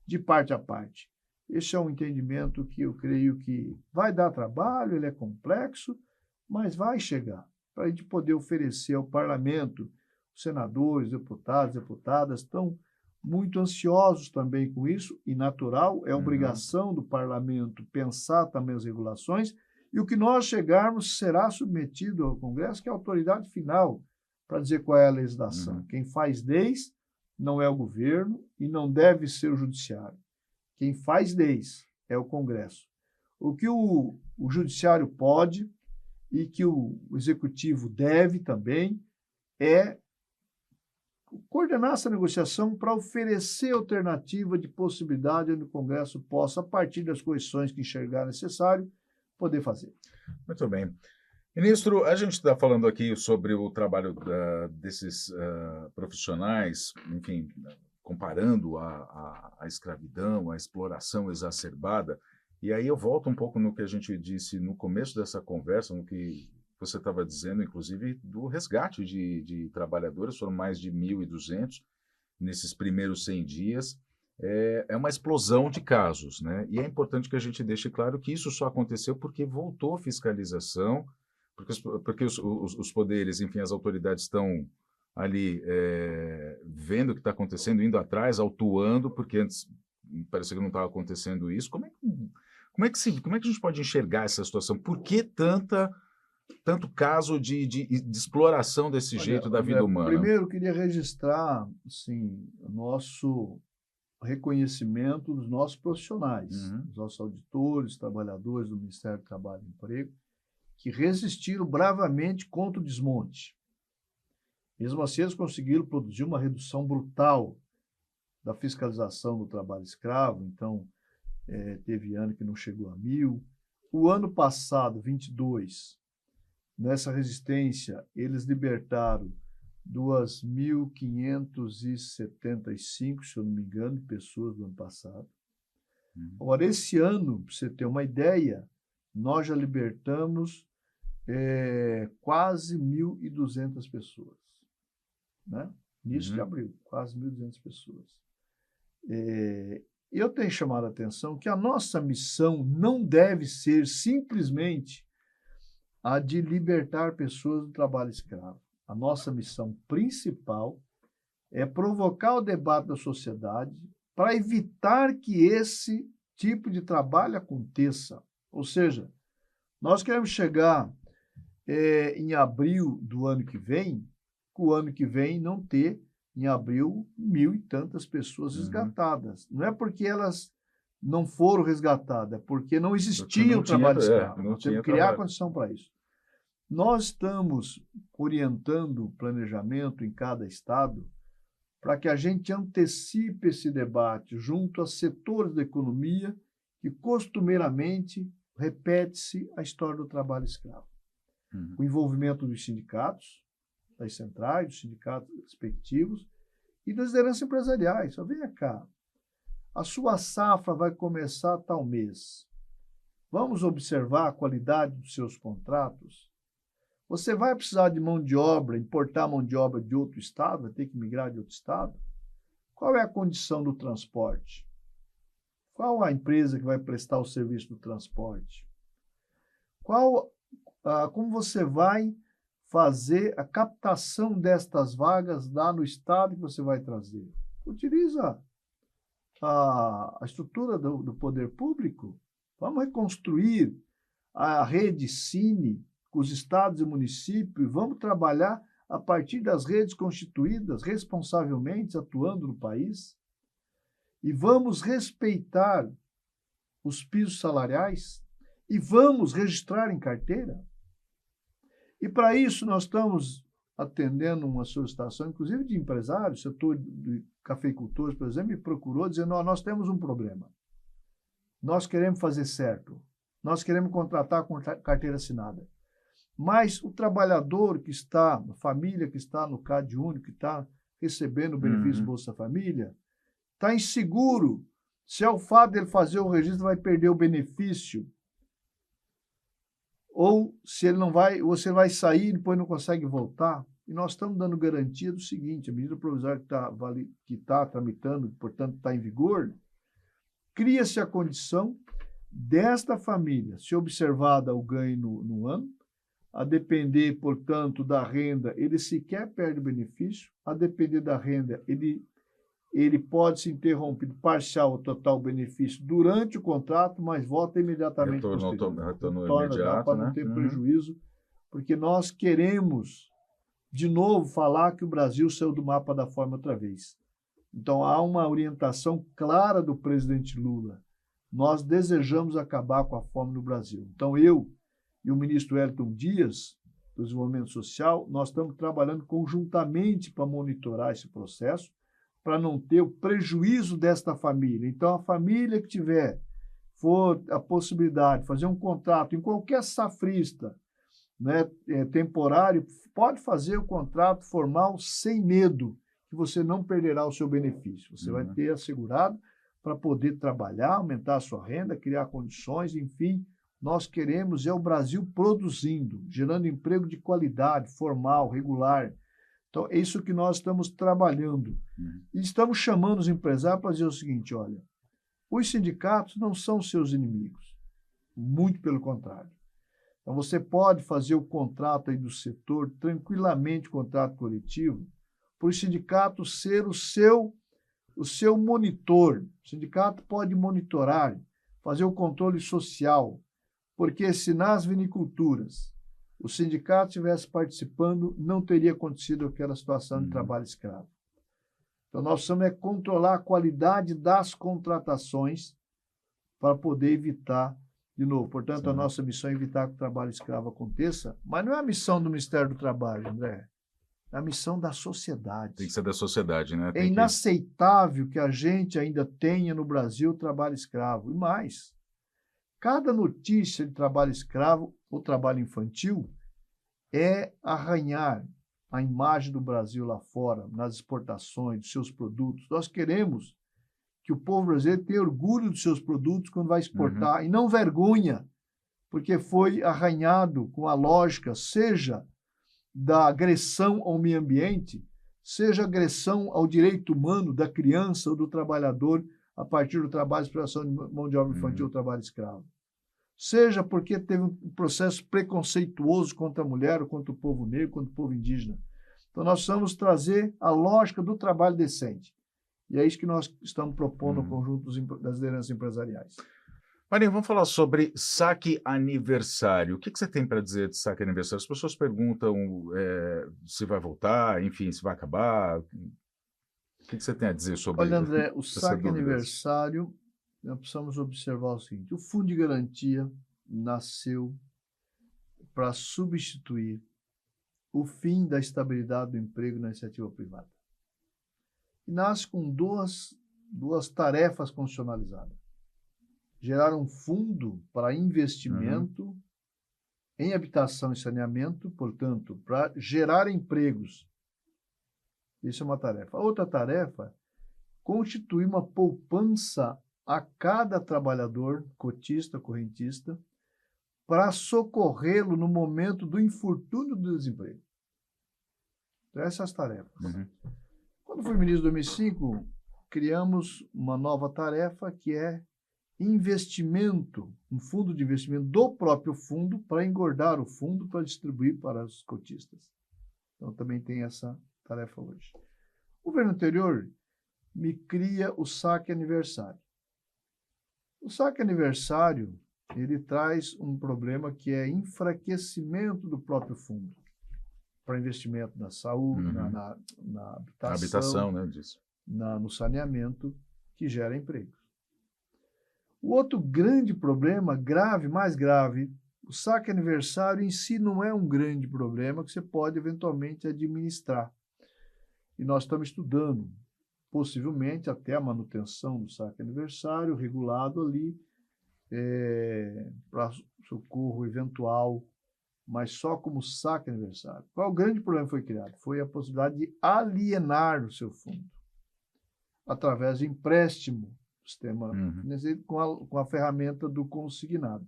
de parte a parte. Esse é um entendimento que eu creio que vai dar trabalho, ele é complexo, mas vai chegar para a gente poder oferecer ao parlamento. Os senadores, deputados, deputadas estão muito ansiosos também com isso, e natural, é obrigação do parlamento pensar também as regulações, e o que nós chegarmos será submetido ao Congresso, que é a autoridade final para dizer qual é a legislação. Quem faz leis não é o governo e não deve ser o judiciário. Quem faz leis é o Congresso. O que o judiciário pode e que o executivo deve também é coordenar essa negociação para oferecer alternativa de possibilidade onde o Congresso possa, a partir das correções que enxergar necessário, poder fazer. Muito bem. Ministro, a gente está falando aqui sobre o trabalho desses profissionais, enfim, comparando a escravidão, a exploração exacerbada, e aí eu volto um pouco no que a gente disse no começo dessa conversa, no que você estava dizendo, inclusive, do resgate de trabalhadores, foram mais de 1.200 nesses primeiros 100 dias, é uma explosão de casos, né? E é importante que a gente deixe claro que isso só aconteceu porque voltou a fiscalização, porque os poderes, enfim, as autoridades estão ali vendo o que está acontecendo, indo atrás, autuando, porque antes parecia que não estava acontecendo isso. Como é que a gente pode enxergar essa situação? Por que tanto caso de exploração desse jeito da vida humana? Primeiro, eu queria registrar assim, o nosso reconhecimento dos nossos profissionais, dos nossos auditores, trabalhadores do Ministério do Trabalho e Emprego, que resistiram bravamente contra o desmonte. Mesmo assim, eles conseguiram produzir uma redução brutal da fiscalização do trabalho escravo. Então, teve ano que não chegou a 1.000. O ano passado, 22, nessa resistência, eles libertaram 2.575, se eu não me engano, pessoas do ano passado. Agora, esse ano, para você ter uma ideia, nós já libertamos quase 1.200 pessoas, né? Início de abril, quase 1.200 pessoas. Eu tenho chamado a atenção que a nossa missão não deve ser simplesmente a de libertar pessoas do trabalho escravo. A nossa missão principal é provocar o debate da sociedade para evitar que esse tipo de trabalho aconteça. Ou seja, nós queremos chegar em abril do ano que vem, o ano que vem não ter, em abril, 1.000 e tantas pessoas resgatadas. Não é porque elas não foram resgatadas, é porque não existia o trabalho escravo. Nós temos que criar a condição para isso. Nós estamos orientando o planejamento em cada estado para que a gente antecipe esse debate junto a setores da economia que costumeiramente repete-se a história do trabalho escravo. O envolvimento dos sindicatos, das centrais, dos sindicatos respectivos e das lideranças empresariais. Só venha cá, a sua safra vai começar tal mês. Vamos observar a qualidade dos seus contratos? Você vai precisar de mão de obra, importar mão de obra de outro estado, vai ter que migrar de outro estado? Qual é a condição do transporte? Qual a empresa que vai prestar o serviço do transporte? Como você vai fazer a captação destas vagas lá no estado que você vai trazer? Utiliza a estrutura do poder público. Vamos reconstruir a rede Cine com os estados e municípios, vamos trabalhar a partir das redes constituídas responsavelmente atuando no país e vamos respeitar os pisos salariais e vamos registrar em carteira. E para isso nós estamos atendendo uma solicitação, inclusive de empresários, o setor de cafeicultores, por exemplo, me procurou dizendo, nós temos um problema, nós queremos fazer certo, nós queremos contratar com carteira assinada. Mas o trabalhador que está, a família que está no Cade Único, que está recebendo o benefício Bolsa Família, está inseguro se ao fato dele fazer o registro vai perder o benefício ou se ele não vai, ou se ele vai sair e depois não consegue voltar. E nós estamos dando garantia do seguinte, a medida provisória que está tramitando, portanto está em vigor, cria-se a condição desta família, se observada o ganho no ano, a depender, portanto, da renda, ele sequer perde o benefício. A depender da renda, ele pode ser interrompido parcial ou total benefício durante o contrato, mas volta imediatamente retorno imediato, para não ter prejuízo, porque nós queremos, de novo, falar que o Brasil saiu do mapa da fome outra vez. Então, há uma orientação clara do presidente Lula. Nós desejamos acabar com a fome no Brasil. Então, eu e o ministro Wellington Dias, do Desenvolvimento Social, nós estamos trabalhando conjuntamente para monitorar esse processo, para não ter o prejuízo desta família. Então, a família que for a possibilidade de fazer um contrato em qualquer safrista, né, temporário, pode fazer o contrato formal sem medo, que você não perderá o seu benefício. Você vai ter assegurado para poder trabalhar, aumentar a sua renda, criar condições, enfim. Nós queremos o Brasil produzindo, gerando emprego de qualidade, formal, regular. Então, é isso que nós estamos trabalhando. E estamos chamando os empresários para dizer o seguinte, olha, os sindicatos não são seus inimigos, muito pelo contrário. Então, você pode fazer o contrato aí do setor, tranquilamente, contrato coletivo, para o sindicato ser o seu monitor. O sindicato pode monitorar, fazer o controle social, porque se nas viniculturas o sindicato estivesse participando, não teria acontecido aquela situação de trabalho escravo. Então, nós precisamos controlar a qualidade das contratações para poder evitar, de novo, portanto, a nossa missão é evitar que o trabalho escravo aconteça, mas não é a missão do Ministério do Trabalho, André, é a missão da sociedade. Tem que ser da sociedade, né? É inaceitável que a gente ainda tenha no Brasil trabalho escravo. E mais, cada notícia de trabalho escravo ou trabalho infantil é arranhar a imagem do Brasil lá fora, nas exportações, dos seus produtos. Nós queremos que o povo brasileiro tenha orgulho dos seus produtos quando vai exportar, e não vergonha, porque foi arranhado com a lógica, seja da agressão ao meio ambiente, seja agressão ao direito humano da criança ou do trabalhador a partir do trabalho de exploração de mão de obra infantil ou trabalho escravo. Seja porque teve um processo preconceituoso contra a mulher, ou contra o povo negro, contra o povo indígena. Então, nós precisamos trazer a lógica do trabalho decente. E é isso que nós estamos propondo ao conjunto das lideranças empresariais. Marinho, vamos falar sobre saque aniversário. O que você tem para dizer de saque aniversário? As pessoas perguntam se vai voltar, enfim, se vai acabar. O que você tem a dizer sobre isso? Olha, André, o saque aniversário, nós precisamos observar o seguinte: o Fundo de Garantia nasceu para substituir o fim da estabilidade do emprego na iniciativa privada. E nasce com duas tarefas constitucionalizadas. Gerar um fundo para investimento em habitação e saneamento, portanto, para gerar empregos. Isso é uma tarefa. A outra tarefa, constituir uma poupança a cada trabalhador, cotista, correntista, para socorrê-lo no momento do infortúnio do desemprego. Então, essas tarefas. Quando fui ministro em 2005, criamos uma nova tarefa que é investimento, um fundo de investimento do próprio fundo para engordar o fundo para distribuir para os cotistas. Então, também tem essa tarefa hoje. O governo anterior me cria o saque aniversário. O saque aniversário, ele traz um problema que é enfraquecimento do próprio fundo para investimento na saúde, na habitação, né, disso. No saneamento, que gera empregos. O outro grande problema, grave, mais grave, o saque aniversário em si não é um grande problema que você pode eventualmente administrar. E nós estamos estudando, possivelmente, até a manutenção do saque aniversário regulado ali para socorro eventual, mas só como saque aniversário. Qual o grande problema que foi criado? Foi a possibilidade de alienar o seu fundo através de empréstimo, sistema com a ferramenta do consignado.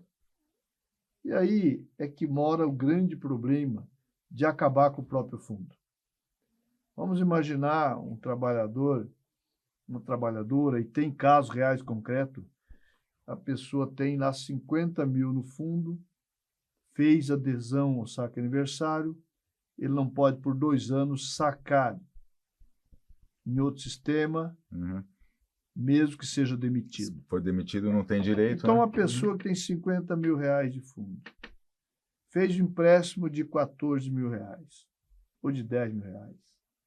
E aí é que mora o grande problema de acabar com o próprio fundo. Vamos imaginar um trabalhador, uma trabalhadora, e tem casos reais concretos, a pessoa tem lá 50 mil no fundo, fez adesão ao saque aniversário, ele não pode por 2 anos sacar em outro sistema, mesmo que seja demitido. Se for demitido, não tem direito. Então, a pessoa que tem 50 mil reais de fundo, fez um empréstimo de 14 mil reais, ou de 10 mil reais,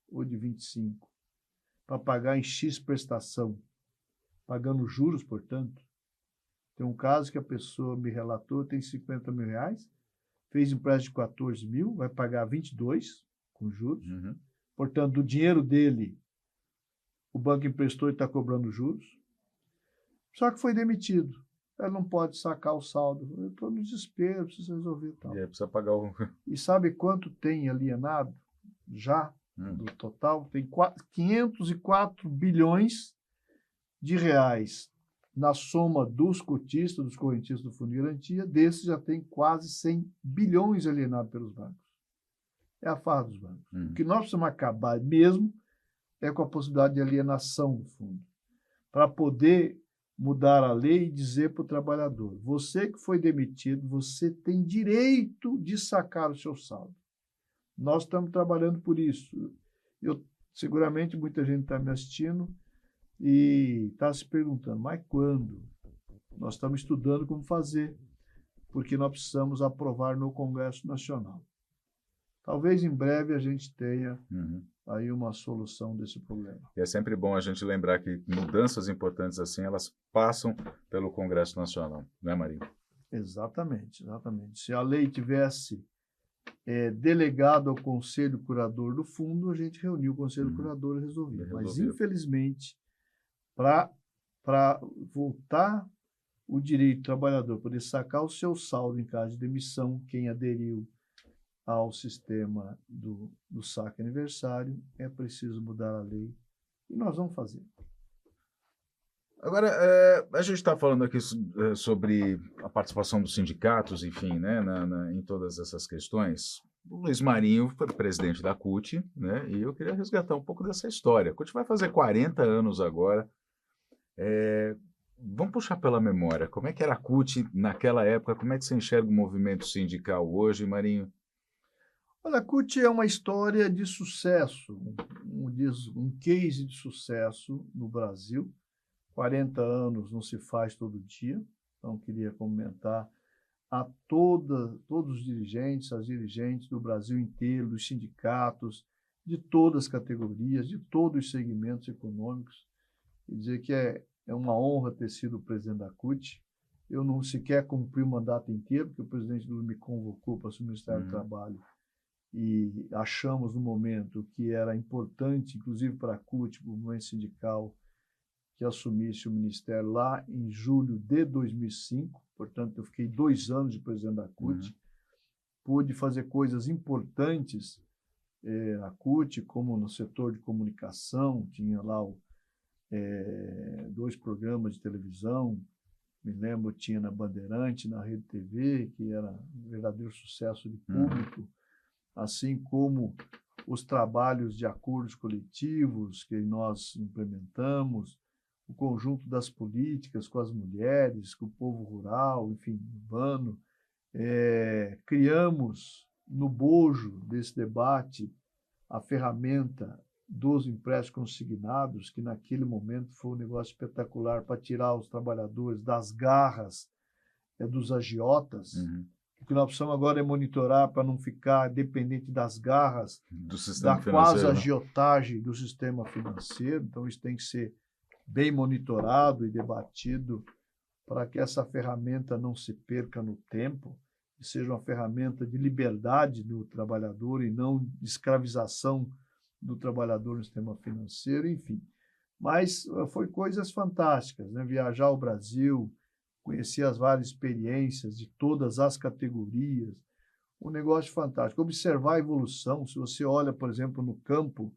ou de 25, para pagar em X prestação, pagando juros, portanto. Tem um caso que a pessoa me relatou, tem 50 mil reais, fez empréstimo de 14 mil, vai pagar 22 com juros. Portanto, do dinheiro dele, o banco emprestou e está cobrando juros. Só que foi demitido. Ela não pode sacar o saldo. Eu estou no desespero, preciso resolver tal. E aí precisa pagar o... E sabe quanto tem alienado já do total? Tem 504 bilhões de reais na soma dos cotistas, dos correntistas do Fundo de Garantia. Desses já tem quase 100 bilhões alienados pelos bancos. É a farra dos bancos. O que nós precisamos acabar mesmo é com a possibilidade de alienação do fundo, para poder mudar a lei e dizer para o trabalhador: você que foi demitido, você tem direito de sacar o seu saldo. Nós estamos trabalhando por isso. Seguramente muita gente está me assistindo e está se perguntando, mas quando? Nós estamos estudando como fazer, porque nós precisamos aprovar no Congresso Nacional. Talvez em breve a gente tenha aí uma solução desse problema. E é sempre bom a gente lembrar que mudanças importantes assim, elas passam pelo Congresso Nacional, não é, Marinho? Exatamente, exatamente. Se a lei tivesse delegado ao Conselho Curador do Fundo, a gente reuniu o Conselho Curador e resolveu. Mas, infelizmente, para voltar o direito do trabalhador poder sacar o seu saldo em caso de demissão, quem aderiu ao sistema do saque aniversário, é preciso mudar a lei e nós vamos fazer. Agora, a gente está falando aqui sobre a participação dos sindicatos, enfim, né, em todas essas questões. O Luiz Marinho foi presidente da CUT, né, e eu queria resgatar um pouco dessa história. A CUT vai fazer 40 anos agora. Vamos puxar pela memória. Como é que era a CUT naquela época? Como é que você enxerga o movimento sindical hoje, Marinho? Olha, a CUT é uma história de sucesso, um case de sucesso no Brasil. 40 anos não se faz todo dia, então queria comentar a todos os dirigentes, as dirigentes do Brasil inteiro, dos sindicatos, de todas as categorias, de todos os segmentos econômicos, e dizer que é uma honra ter sido presidente da CUT. Eu não sequer cumpri o mandato inteiro, porque o presidente Lula me convocou para assumir o Ministério do Trabalho, e achamos no momento que era importante, inclusive para a CUT, para o movimento sindical, que assumisse o ministério lá em julho de 2005, portanto, eu fiquei 2 anos de presidente da CUT, pude fazer coisas importantes na CUT, como no setor de comunicação, tinha lá 2 programas de televisão, me lembro, tinha na Bandeirante, na Rede TV, que era um verdadeiro sucesso de público, assim como os trabalhos de acordos coletivos que nós implementamos, o conjunto das políticas com as mulheres, com o povo rural, enfim, urbano. Criamos, no bojo desse debate, a ferramenta dos empréstimos consignados, que naquele momento foi um negócio espetacular para tirar os trabalhadores das garras dos agiotas. O que nós precisamos agora é monitorar para não ficar dependente das garras da quase agiotagem do sistema financeiro. Então, isso tem que ser bem monitorado e debatido para que essa ferramenta não se perca no tempo e seja uma ferramenta de liberdade do trabalhador e não de escravização do trabalhador no sistema financeiro, enfim. Mas foi coisas fantásticas, né? Viajar ao Brasil, conhecer as várias experiências de todas as categorias, um negócio fantástico. Observar a evolução, se você olha, por exemplo, no campo,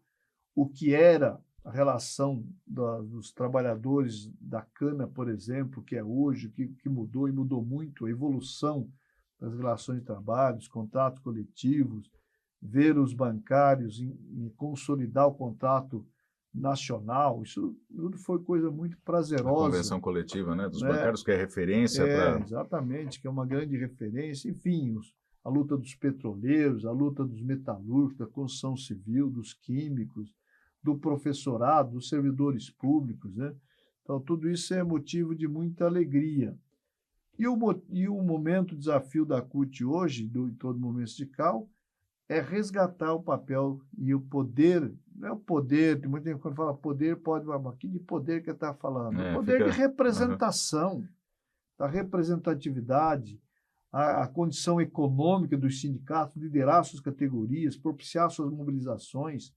o que era a relação dos trabalhadores da cana, por exemplo, que é hoje, que mudou e mudou muito, a evolução das relações de trabalho, os contratos coletivos, ver os bancários em consolidar o contrato nacional, isso tudo foi coisa muito prazerosa. A convenção coletiva, né, dos bancários, que é referência para... Exatamente, que é uma grande referência, enfim, a luta dos petroleiros, a luta dos metalúrgicos, da construção civil, dos químicos, do professorado, dos servidores públicos, né? Então, tudo isso é motivo de muita alegria. E o momento, o desafio da CUT hoje, em todo o movimento sindical, é resgatar o papel e o poder, não é o poder, tem muita gente quando fala poder, pode, que de poder que está falando? O poder de representação, da representatividade, a condição econômica dos sindicatos, liderar suas categorias, propiciar suas mobilizações.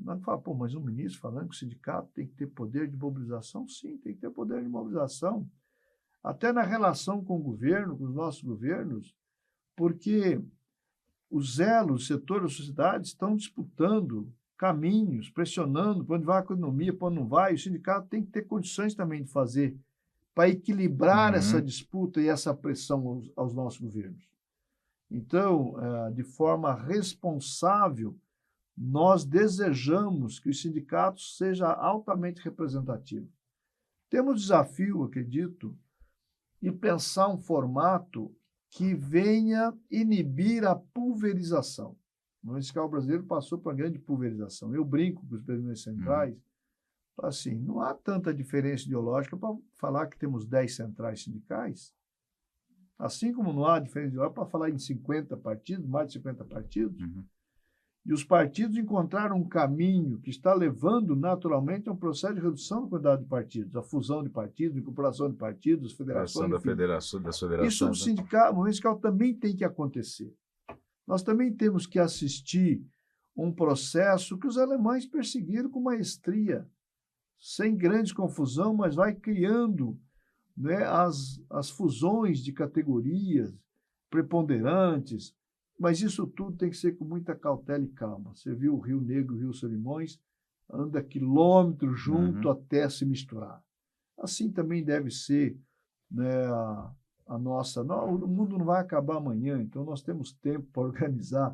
Não fala, mas um ministro falando que o sindicato tem que ter poder de mobilização? Sim, tem que ter poder de mobilização. Até na relação com o governo, com os nossos governos, porque os elos, os setores da sociedade estão disputando caminhos, pressionando para onde vai a economia, para onde não vai. O sindicato tem que ter condições também de fazer para equilibrar essa disputa e essa pressão aos nossos governos. Então, de forma responsável, nós desejamos que os sindicatos sejam altamente representativos. Temos desafio, acredito, de pensar um formato que venha inibir a pulverização. O movimento sindical brasileiro passou por uma grande pulverização. Eu brinco com os presidentes centrais, assim, não há tanta diferença ideológica para falar que temos 10 centrais sindicais, assim como não há diferença ideológica para falar em 50 partidos, mais de 50 partidos. E os partidos encontraram um caminho que está levando naturalmente a um processo de redução da quantidade de partidos, a fusão de partidos, a incorporação de partidos, federações. Das federações. Isso o movimento sindical também tem que acontecer. Nós também temos que assistir um processo que os alemães perseguiram com maestria, sem grande confusão, mas vai criando, né, as fusões de categorias preponderantes. Mas isso tudo tem que ser com muita cautela e calma. Você viu o Rio Negro, o Rio Solimões, anda quilômetros junto até se misturar. Assim também deve ser, né, a nossa... Não, o mundo não vai acabar amanhã, então nós temos tempo para organizar.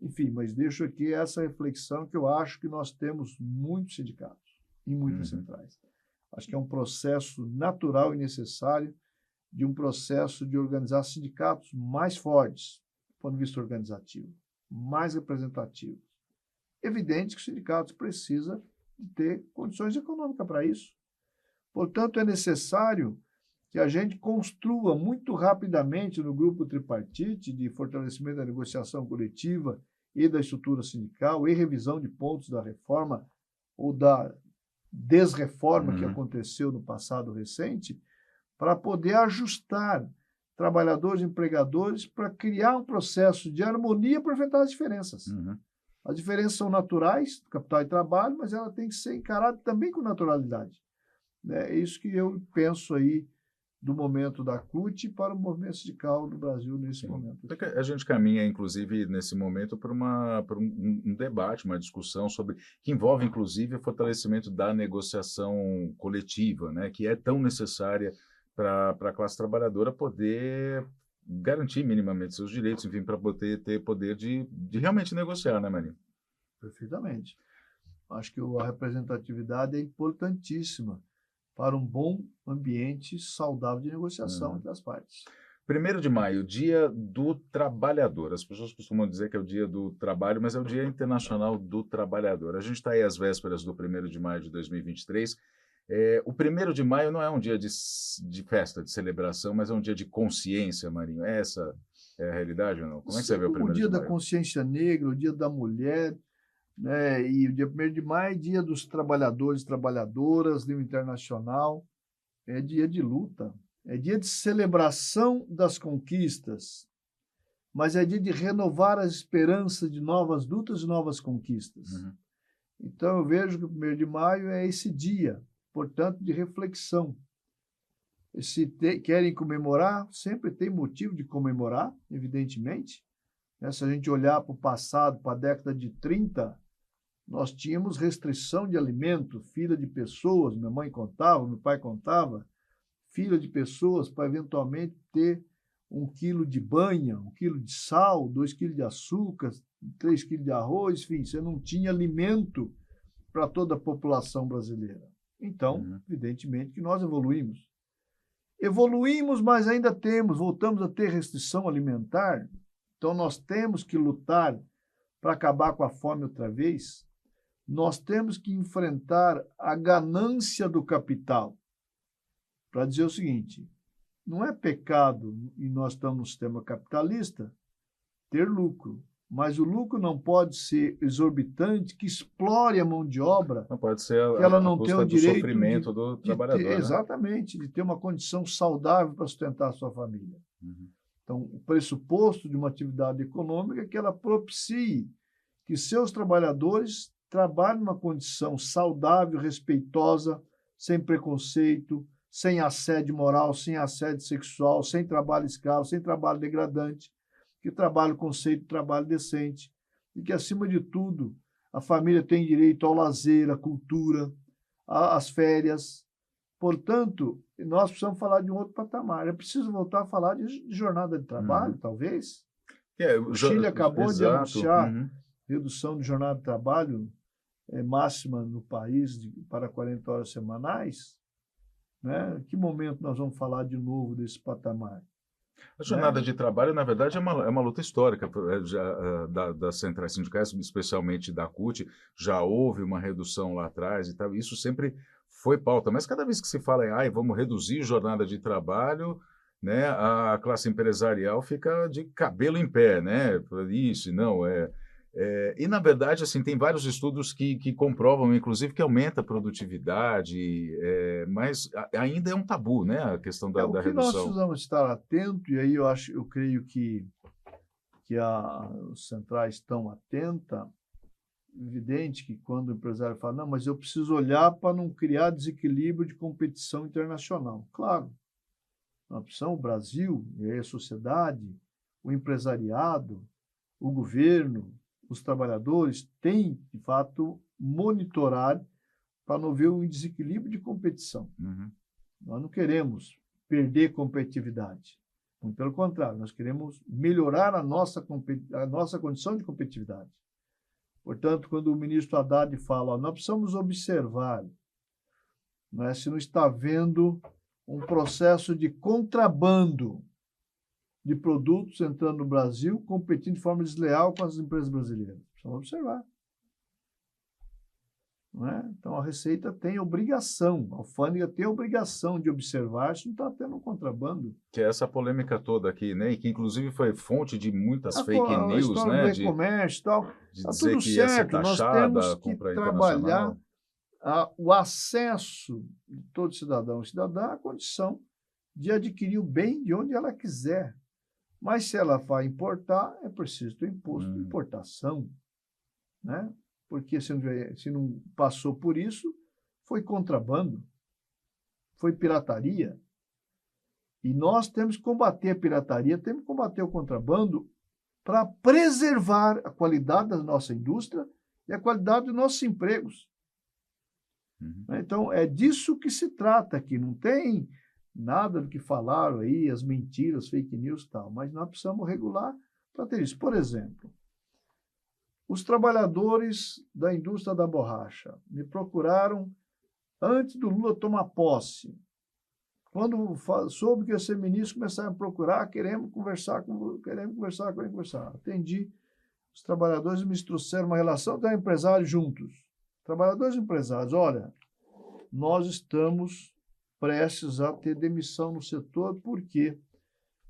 Enfim, mas deixo aqui essa reflexão que eu acho que nós temos muitos sindicatos em muitas centrais. Acho que é um processo natural e necessário de um processo de organizar sindicatos mais fortes, do ponto de vista organizativo, mais representativos. Evidente que os sindicatos precisam de ter condições econômicas para isso. Portanto, é necessário que a gente construa muito rapidamente no grupo tripartite de fortalecimento da negociação coletiva e da estrutura sindical e revisão de pontos da reforma ou da desreforma que aconteceu no passado recente, para poder ajustar trabalhadores e empregadores para criar um processo de harmonia para enfrentar as diferenças. As diferenças são naturais do capital de trabalho, mas ela tem que ser encarada também com naturalidade. É isso que eu penso aí do momento da CUT para o movimento sindical do Brasil nesse momento. A gente caminha, inclusive, nesse momento, para um debate, uma discussão sobre que envolve, inclusive, o fortalecimento da negociação coletiva, né, que é tão necessária para a classe trabalhadora poder garantir minimamente seus direitos, enfim, para poder ter poder de realmente negociar, né, Marinho? Perfeitamente. Acho que a representatividade é importantíssima para um bom ambiente saudável de negociação entre as partes. 1º de maio, Dia do Trabalhador. As pessoas costumam dizer que é o Dia do Trabalho, mas é o Dia Internacional do Trabalhador. A gente está aí às vésperas do 1º de maio de 2023. O 1º de maio não é um dia de festa, de celebração, mas é um dia de consciência, Marinho. Essa é a realidade ou não? Como é que você vê o 1º de maio? O Dia da Consciência Negra, o Dia da Mulher, né? E o dia 1º de maio é Dia dos Trabalhadores e Trabalhadoras, Dia Internacional. É dia de luta, é dia de celebração das conquistas, mas é dia de renovar as esperanças de novas lutas e novas conquistas. Então, eu vejo que o 1º de maio é esse dia, portanto, de reflexão. Se querem comemorar, sempre tem motivo de comemorar, evidentemente. Se a gente olhar para o passado, para a década de 30, nós tínhamos restrição de alimento, fila de pessoas, minha mãe contava, meu pai contava, fila de pessoas para eventualmente ter 1 quilo de banha, 1 quilo de sal, 2 quilos de açúcar, 3 quilos de arroz, enfim, você não tinha alimento para toda a população brasileira. Então, evidentemente que nós evoluímos. Evoluímos, mas ainda voltamos a ter restrição alimentar, então nós temos que lutar para acabar com a fome outra vez. Nós temos que enfrentar a ganância do capital. Para dizer o seguinte, não é pecado, e nós estamos no sistema capitalista, ter lucro, mas o lucro não pode ser exorbitante, que explore a mão de obra, não pode ser que ela não tem o direito do sofrimento do trabalhador, ter, né? Exatamente, de ter uma condição saudável para sustentar a sua família. Então, o pressuposto de uma atividade econômica é que ela propicie que seus trabalhadores trabalhem numa condição saudável, respeitosa, sem preconceito, sem assédio moral, sem assédio sexual, sem trabalho escravo, sem trabalho degradante, que trabalhe o conceito de trabalho decente e que, acima de tudo, a família tem direito ao lazer, à cultura, às férias. Portanto, nós precisamos falar de um outro patamar. É preciso voltar a falar de jornada de trabalho, talvez. O Chile acabou de anunciar redução de jornada de trabalho máxima no país para 40 horas semanais. Né? Que momento nós vamos falar de novo desse patamar? A jornada de trabalho, na verdade, é uma luta histórica das centrais sindicais, especialmente da CUT. Já houve uma redução lá atrás e tal. Isso sempre foi pauta. Mas cada vez que se fala em vamos reduzir jornada de trabalho, né, a classe empresarial fica de cabelo em pé, né? Isso, não, e, na verdade, assim, tem vários estudos que comprovam, inclusive, que aumenta a produtividade, mas ainda é um tabu, né, a questão da redução. O que nós precisamos estar atentos, e aí eu creio que as centrais estão atentas, evidente que quando o empresário fala, não, mas eu preciso olhar para não criar desequilíbrio de competição internacional. Claro, nós precisamos, o Brasil, e aí a sociedade, o empresariado, o governo, os trabalhadores têm, de fato, monitorar para não haver um desequilíbrio de competição. Uhum. Nós não queremos perder competitividade. Muito pelo contrário, nós queremos melhorar a nossa condição de competitividade. Portanto, quando o ministro Haddad fala, ó, nós precisamos observar, né, se não está havendo um processo de contrabando de produtos entrando no Brasil, competindo de forma desleal com as empresas brasileiras. Precisamos observar. Não é? Então, a Receita tem obrigação, a alfândega tem obrigação de observar se não está tendo um contrabando. Que é essa polêmica toda aqui, né? E que inclusive foi fonte de muitas A, fake a news, história né? do e-commerce e tal, De está dizer tudo que ia ser certo. Nós taxada temos a que compra trabalhar internacional. o acesso de todo cidadão e cidadã à condição de adquirir o bem de onde ela quiser. Mas se ela vai importar, é preciso ter imposto de importação, né? Porque se não passou por isso, foi contrabando, foi pirataria. E nós temos que combater a pirataria, temos que combater o contrabando para preservar a qualidade da nossa indústria e a qualidade dos nossos empregos. Uhum. Então, é disso que se trata aqui. Não tem nada do que falaram aí, as mentiras, fake news e tal, mas nós precisamos regular para ter isso. Por exemplo, os trabalhadores da indústria da borracha me procuraram antes do Lula tomar posse. Quando soube que ia ser ministro, começaram a me procurar, queremos conversar. Atendi os trabalhadores e me trouxeram uma relação de empresários juntos. Trabalhadores e empresários, olha, nós estamos prestes a ter demissão no setor porque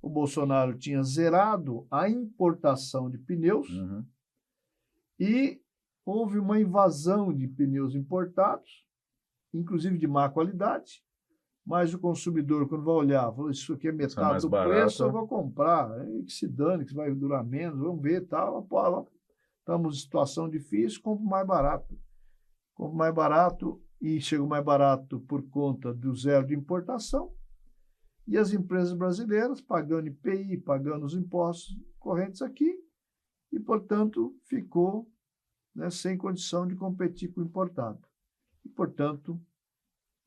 o Bolsonaro tinha zerado a importação de pneus e houve uma invasão de pneus importados, inclusive de má qualidade, mas o consumidor, quando vai olhar, falou, isso aqui é metade do preço, eu vou comprar, que se dane, que vai durar menos, vamos ver, tal, estamos em situação difícil, compro mais barato. Compro mais barato e chega mais barato por conta do zero de importação, e as empresas brasileiras pagando IPI, pagando os impostos correntes aqui, e, portanto, ficou, né, sem condição de competir com o importado. E, portanto,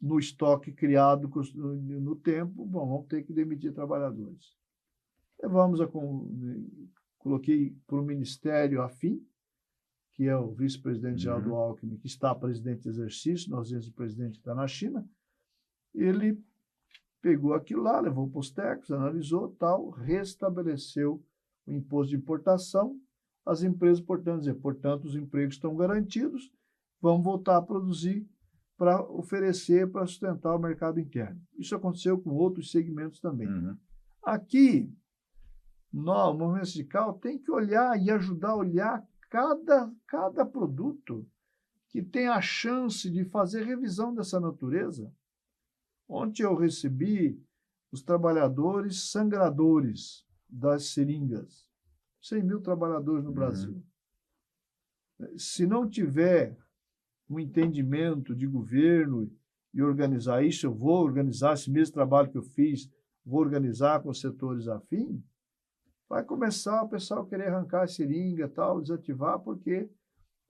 no estoque criado no tempo, bom, vamos ter que demitir trabalhadores. Coloquei para o Ministério afim, que é o vice-presidente geral do Alckmin, que está presidente de exercício, na ausência do presidente que está na China. Ele pegou aquilo lá, levou para os técnicos, analisou, tal, restabeleceu o imposto de importação. As empresas, portanto, os empregos estão garantidos, vamos voltar a produzir para oferecer, para sustentar o mercado interno. Isso aconteceu com outros segmentos também. Aqui, o movimento sindical tem que olhar e ajudar a olhar cada produto que tem a chance de fazer revisão dessa natureza. Ontem eu recebi os trabalhadores sangradores das seringas, 100 mil trabalhadores no Brasil. Se não tiver um entendimento de governo e organizar isso, eu vou organizar esse mesmo trabalho que eu fiz, vou organizar com os setores afins, vai começar o pessoal querer arrancar a seringa, tal, desativar, porque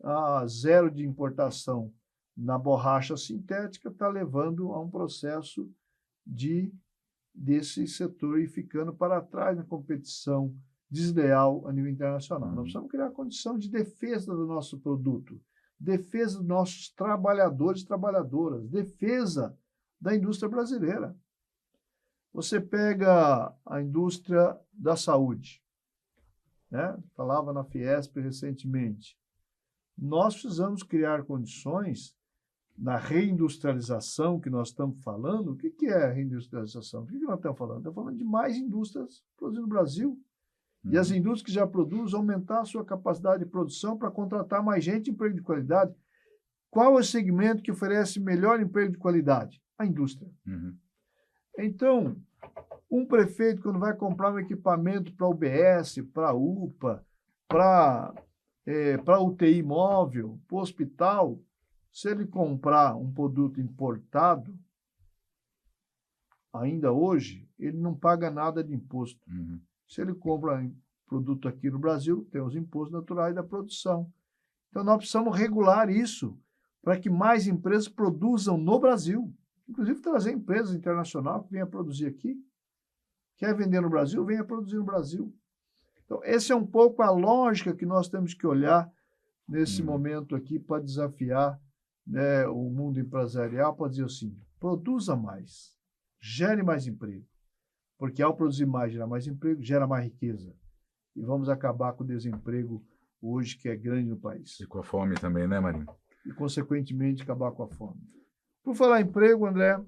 a zero de importação na borracha sintética está levando a um processo desse setor ir ficando para trás na competição desleal a nível internacional. Nós precisamos criar condição de defesa do nosso produto, defesa dos nossos trabalhadores e trabalhadoras, defesa da indústria brasileira. Você pega a indústria da saúde, né? Falava na Fiesp recentemente. Nós precisamos criar condições na reindustrialização que nós estamos falando. O que é a reindustrialização? O que nós estamos falando? Estamos falando de mais indústrias produzindo no Brasil. E as indústrias que já produzem, aumentar a sua capacidade de produção para contratar mais gente em emprego de qualidade. Qual é o segmento que oferece melhor emprego de qualidade? A indústria. Então, um prefeito, quando vai comprar um equipamento para UBS, para UPA, para UTI móvel, para o hospital, se ele comprar um produto importado, ainda hoje, ele não paga nada de imposto. Se ele compra produto aqui no Brasil, tem os impostos naturais da produção. Então, nós precisamos regular isso para que mais empresas produzam no Brasil. Inclusive, trazer empresas internacionais que venham produzir aqui. Quer vender no Brasil? Venha produzir no Brasil. Então, essa é um pouco a lógica que nós temos que olhar nesse momento aqui para desafiar, né, o mundo empresarial, para dizer assim, produza mais, gere mais emprego. Porque ao produzir mais, gerar mais emprego, gera mais riqueza. E vamos acabar com o desemprego hoje, que é grande no país. E com a fome também, né, Marinho? E, consequentemente, acabar com a fome. Por falar em emprego, André,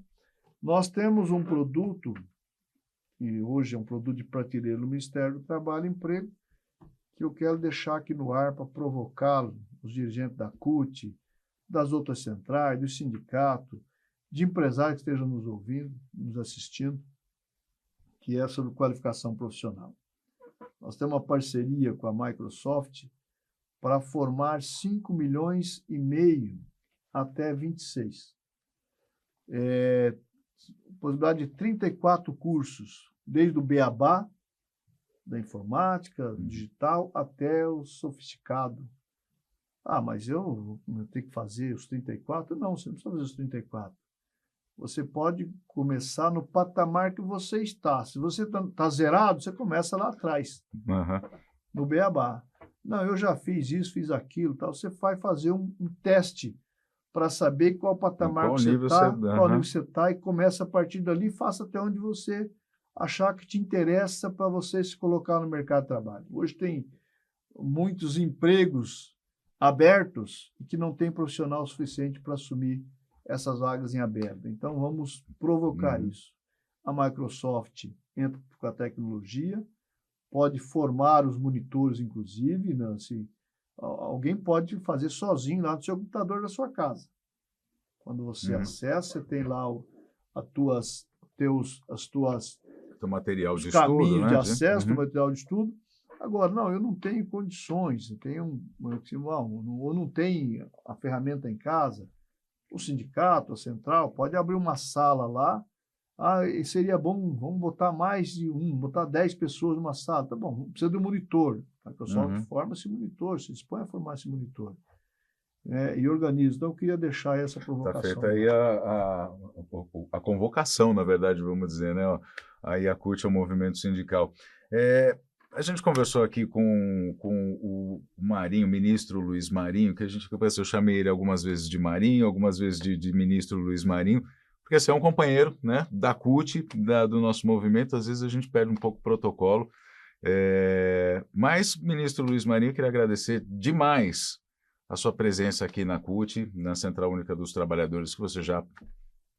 nós temos um produto, e hoje é um produto de prateleira no Ministério do Trabalho e Emprego, que eu quero deixar aqui no ar para provocar os dirigentes da CUT, das outras centrais, do sindicato, de empresários que estejam nos ouvindo, nos assistindo, que é sobre qualificação profissional. Nós temos uma parceria com a Microsoft para formar 5,5 milhões até 26. Possibilidade de 34 cursos, desde o beabá, da informática, digital, até o sofisticado. Ah, mas eu tenho que fazer os 34? Não, você não precisa fazer os 34. Você pode começar no patamar que você está. Se você está zerado, você começa lá atrás, no beabá. Não, eu já fiz isso, fiz aquilo, tal. Você vai fazer um teste para saber qual patamar que você está, qual nível você está, e começa a partir dali e faça até onde você achar que te interessa para você se colocar no mercado de trabalho. Hoje tem muitos empregos abertos e que não tem profissional suficiente para assumir essas vagas em aberto. Então, vamos provocar isso. A Microsoft entra com a tecnologia, pode formar os monitores, inclusive, né? Se, alguém pode fazer sozinho lá no seu computador da sua casa. Quando você acessa, você tem lá Teu material de caminhos estudo, né? de acesso, do material de estudo. Agora, não, eu não tenho condições, eu tenho ou não tenho a ferramenta em casa. O sindicato, a central, pode abrir uma sala lá. Ah, e seria bom, vamos botar botar 10 pessoas numa sala. Tá bom, precisa de um monitor. A Microsoft forma esse monitor, se dispõe a formar esse monitor. E organiza. Então, eu queria deixar essa provocação. Está feita aí a convocação, na verdade, vamos dizer, né? Aí a CUT é o movimento sindical. A gente conversou aqui com o Marinho, o ministro Luiz Marinho, que eu chamei ele algumas vezes de Marinho, algumas vezes de ministro Luiz Marinho, porque assim, é um companheiro, né, da CUT, do nosso movimento. Às vezes a gente perde um pouco o protocolo. Mas, ministro Luiz Marinho, eu queria agradecer demais a sua presença aqui na CUT, na Central Única dos Trabalhadores, que você já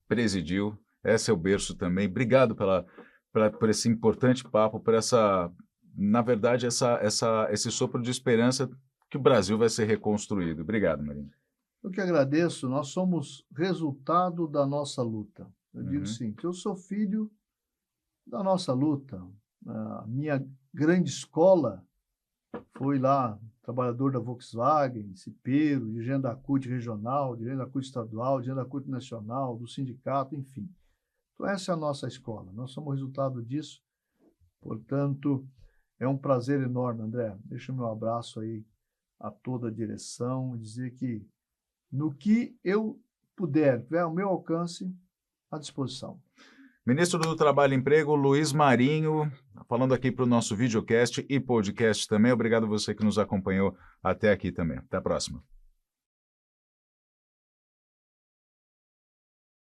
presidiu. Esse é o berço também. Obrigado por esse importante papo, por essa, na verdade, esse sopro de esperança que o Brasil vai ser reconstruído. Obrigado, Marinho. Eu que agradeço. Nós somos resultado da nossa luta. Eu digo assim, que eu sou filho da nossa luta. A minha grande escola foi lá, trabalhador da Volkswagen, cipeiro, dirigente da CUT regional, dirigente da CUT estadual, dirigente da CUT nacional, do sindicato, enfim. Então, essa é a nossa escola. Nós somos resultado disso. Portanto, é um prazer enorme, André. Deixa o meu abraço aí a toda a direção, dizer que no que eu puder, tiver ao meu alcance, à disposição. Ministro do Trabalho e Emprego, Luiz Marinho, falando aqui para o nosso videocast e podcast também. Obrigado a você que nos acompanhou até aqui também. Até a próxima.